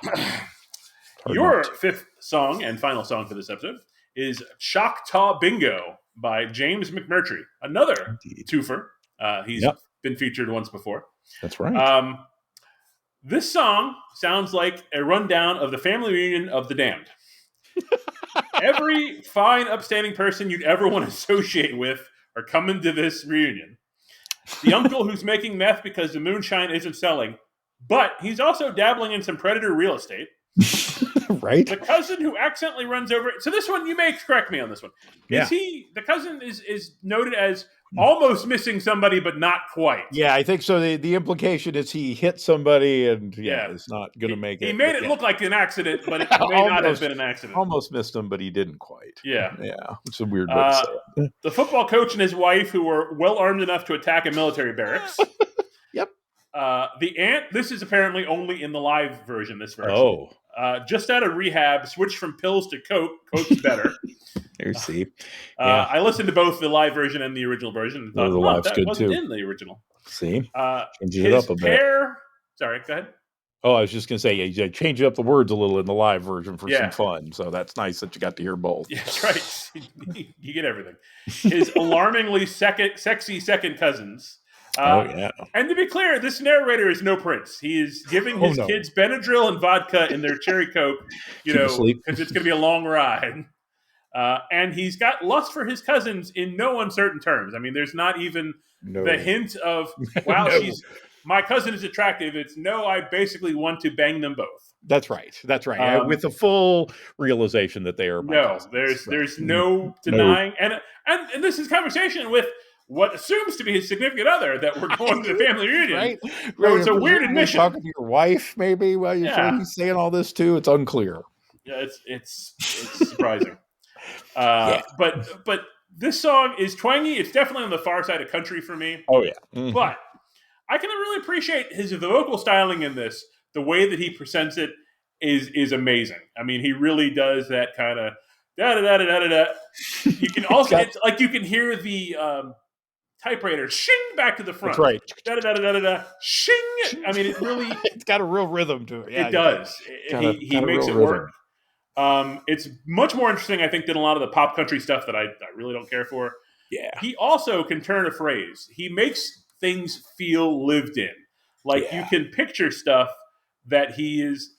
C: Your fifth song and final song for this episode is Choctaw Bingo by James McMurtry. Another twofer. He's been featured once before.
B: That's right.
C: This song sounds like a rundown of the family reunion of the Damned. Every fine, upstanding person you'd ever want to associate with are coming to this reunion. The uncle who's making meth because the moonshine isn't selling, but he's also dabbling in some predator real estate.
B: Right.
C: The cousin who accidentally runs over it. So this one, you may correct me on this one. The cousin is noted as almost missing somebody, but not quite.
B: Yeah, I think so. The implication is he hit somebody and it's not going to make it.
C: He made it look like an accident, but it may not have been an accident.
B: Almost missed him, but he didn't quite.
C: Yeah.
B: It's a weird way to say it.
C: The football coach and his wife, who were well armed enough to attack a military barracks.
B: Yep.
C: The aunt, this is apparently only in the live version, this version.
B: Oh.
C: Just out of rehab, switched from pills to Coke. Coke's better.
B: You see.
C: I listened to both the live version and the original version and thought, that wasn't in the original.
B: See?
C: Changing it up a bit. Sorry, go ahead.
B: Oh, I was just going to say, you changed up the words a little in the live version for some fun. So that's nice that you got to hear both.
C: Yeah, that's right. You get everything. His alarmingly sexy second cousins. And to be clear, this narrator is no prince. He is giving his kids Benadryl and vodka in their cherry Coke, because it's going to be a long ride. And he's got lust for his cousins in no uncertain terms. I mean, there's not even the hint of, wow, my cousin is attractive. It's I basically want to bang them both.
B: That's right. With the full realization that they are my cousins.
C: There's no denying. And this is conversation with what assumes to be his significant other that we're going to the family reunion.
B: Right.
C: So it's a weird admission.
B: Talking to your wife, maybe, while he's saying all this too. It's unclear.
C: Yeah, it's surprising. But this song is twangy. It's definitely on the far side of country for me.
B: Oh yeah. Mm-hmm.
C: But I can really appreciate the vocal styling in this. The way that he presents it is amazing. I mean, he really does that kind of da da da da da da. You can also it's like you can hear the typewriter shing back to the front.
B: That's right.
C: Da da da da da da shing. I mean, it really
B: it's got a real rhythm to it. Yeah,
C: it does. He makes it work. It's much more interesting, I think, than a lot of the pop country stuff that I really don't care for.
B: Yeah.
C: He also can turn a phrase. He makes things feel lived in. Like you can picture stuff that he is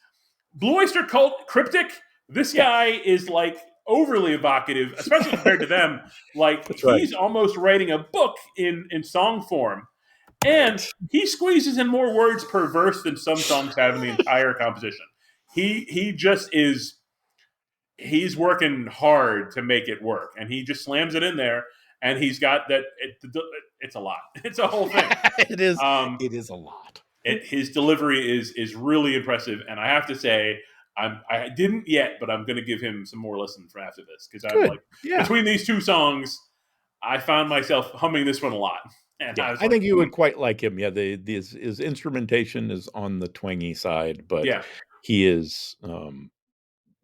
C: Blue Oyster Cult, Cryptic. This guy is like overly evocative, especially compared to them. Like he's almost writing a book in song form. And he squeezes in more words per verse than some songs have in the entire composition. He just is. He's working hard to make it work, and he just slams it in there. And he's got that. It's a lot. It's a whole thing.
B: It is. It is a lot.
C: His delivery is really impressive, and I have to say, I didn't yet, but I'm going to give him some more listens for after this because I'm like between these two songs, I found myself humming this one a lot. And
B: I think you would quite like him. Yeah, his instrumentation is on the twangy side, but he is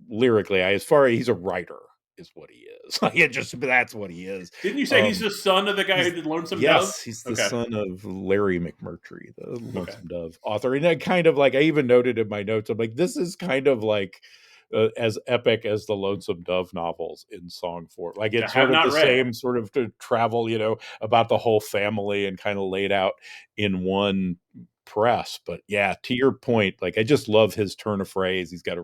B: lyrically, as far as he's a writer, is what he is. That's what he is.
C: Didn't you say he's the son of the guy who did Lonesome Dove?
B: Yes, he's the son of Larry McMurtry, the Lonesome Dove author. And I kind of like, I even noted in my notes, I'm like, this is kind of like as epic as the Lonesome Dove novels in song form. Like it's sort of the same sort of to travel, about the whole family and kind of laid out in one press. But yeah, to your point, like I just love his turn of phrase. He's got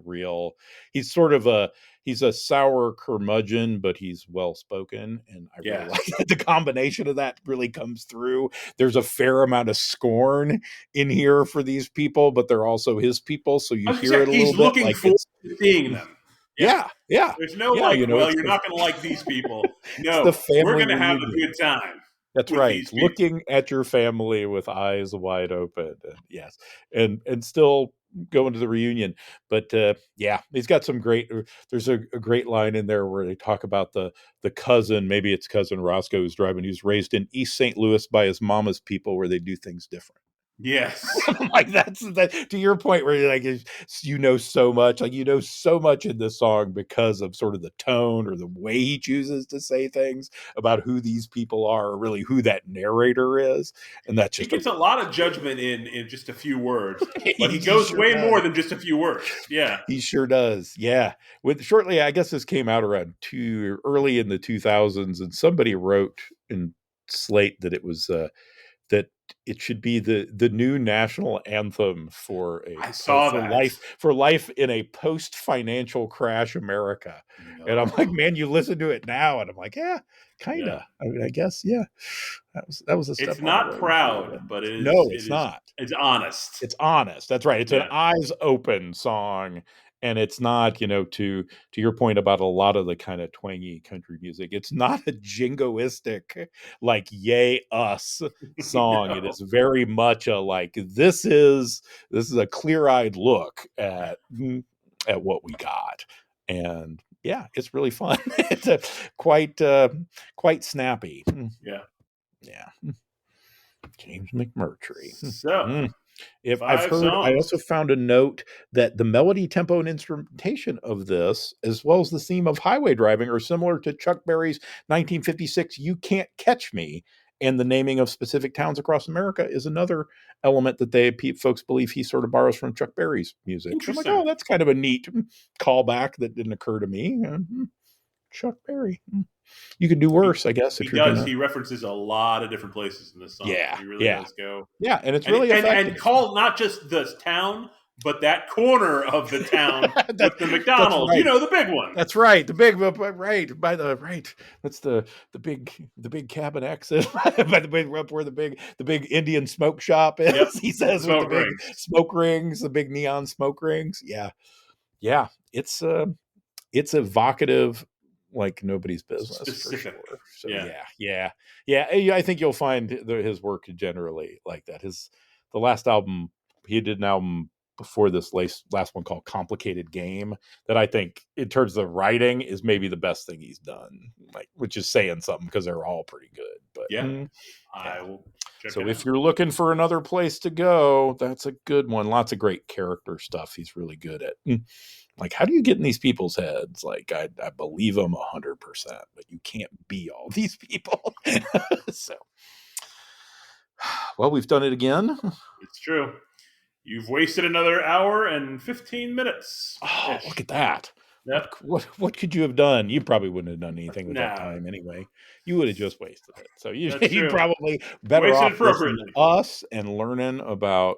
B: he's sort of he's a sour curmudgeon, but he's well spoken, and I really like that. The combination of that really comes through. There's a fair amount of scorn in here for these people, but they're also his people, so you hear it a little bit.
C: He's looking forward to seeing them.
B: Yeah.
C: There's no well, you're not going to like these people. No, we're going to have a good time.
B: That's right. Looking at your family with eyes wide open. Yes. And still going to the reunion. But he's got some there's a great line in there where they talk about the cousin, maybe it's cousin Roscoe who's driving, who's raised in East St. Louis by his mama's people where they do things different.
C: Yes.
B: Like that's to your point where you're like, so much, so much in this song because of sort of the tone or the way he chooses to say things about who these people are, or really who that narrator is. And that's just
C: he gets a lot of judgment in just a few words, but he goes way more than just a few words. Yeah,
B: he sure does. Yeah. Shortly, I guess this came out around early in the 2000s, and somebody wrote in Slate that it was that it should be the new national anthem for life in a post-financial crash America. No. And I'm like, man, you listen to it now, and I'm like, yeah, kind of. I mean, I guess, yeah. That was a step.
C: It's not proud, but it is.
B: No, it's not.
C: It's honest.
B: It's honest. That's right. It's an eyes open song. And it's not, to your point about a lot of the kind of twangy country music, it's not a jingoistic, like, yay us song. No. It is very much a, like, this is a clear-eyed look at what we got. And yeah, it's really fun. It's quite snappy. Yeah. James McMurtry.
C: So
B: if I've heard, I also found a note that the melody, tempo, and instrumentation of this, as well as the theme of highway driving, are similar to Chuck Berry's 1956 "You Can't Catch Me," and the naming of specific towns across America is another element that folks believe he sort of borrows from Chuck Berry's music. I'm like, oh, that's kind of a neat callback that didn't occur to me. Chuck Berry. You could do worse, I guess.
C: He references a lot of different places in this song.
B: Yeah,
C: he really does go.
B: Yeah, and it's really effective.
C: And call not just the town, but that corner of the town with the McDonald's. Right. The big one.
B: That's right. The big by the right. That's the big cabin exit by the big where the big Indian smoke shop is. Yep. He says with the big smoke rings, the big neon smoke rings. Yeah. It's evocative like nobody's business.
C: Specific.
B: For sure. So yeah. I think you'll find his work generally like that. The last album, he did an album before this last one called Complicated Game that I think in terms of writing is maybe the best thing he's done, like, which is saying something because they're all pretty good. But
C: I will check
B: so if you're looking for another place to go, that's a good one. Lots of great character stuff he's really good at. Like, how do you get in these people's heads? Like, I believe them 100%, but you can't be all these people. So, well, we've done it again.
C: It's true. You've wasted another hour and 15 minutes.
B: Oh, look at that.
C: Yep.
B: What could you have done? You probably wouldn't have done anything with that time anyway. You would have just wasted it. So you probably better
C: wasted
B: off listening to us and learning about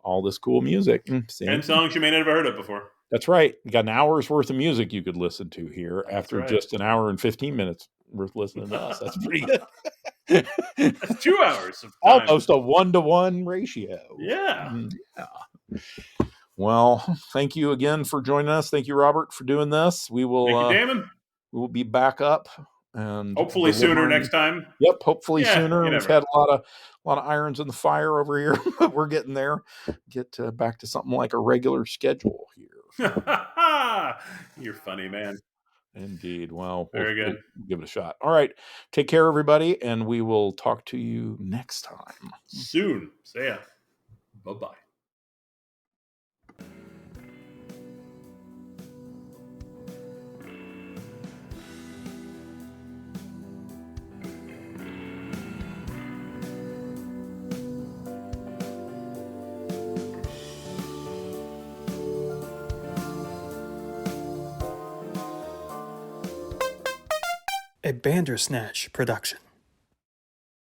B: all this cool music.
C: And songs you may never heard of before.
B: That's right. You got an hour's worth of music you could listen to here after just an hour and 15 minutes worth listening to us. That's pretty good.
C: That's 2 hours of
B: time. Almost a 1-to-1 ratio.
C: Yeah.
B: Well, thank you again for joining us. Thank you, Robert, for doing this. We will.
C: Thank you, Damon.
B: We will be back up and
C: hopefully sooner next time.
B: Yep, hopefully sooner. We've had a lot of irons in the fire over here, but we're getting there. Get back to something like a regular schedule here.
C: You're funny, man.
B: Indeed. Well,
C: very good.
B: We'll give it a shot. All right. Take care, everybody, and we will talk to you next time.
C: Soon. See ya. Bye-bye.
D: A Bandersnatch production.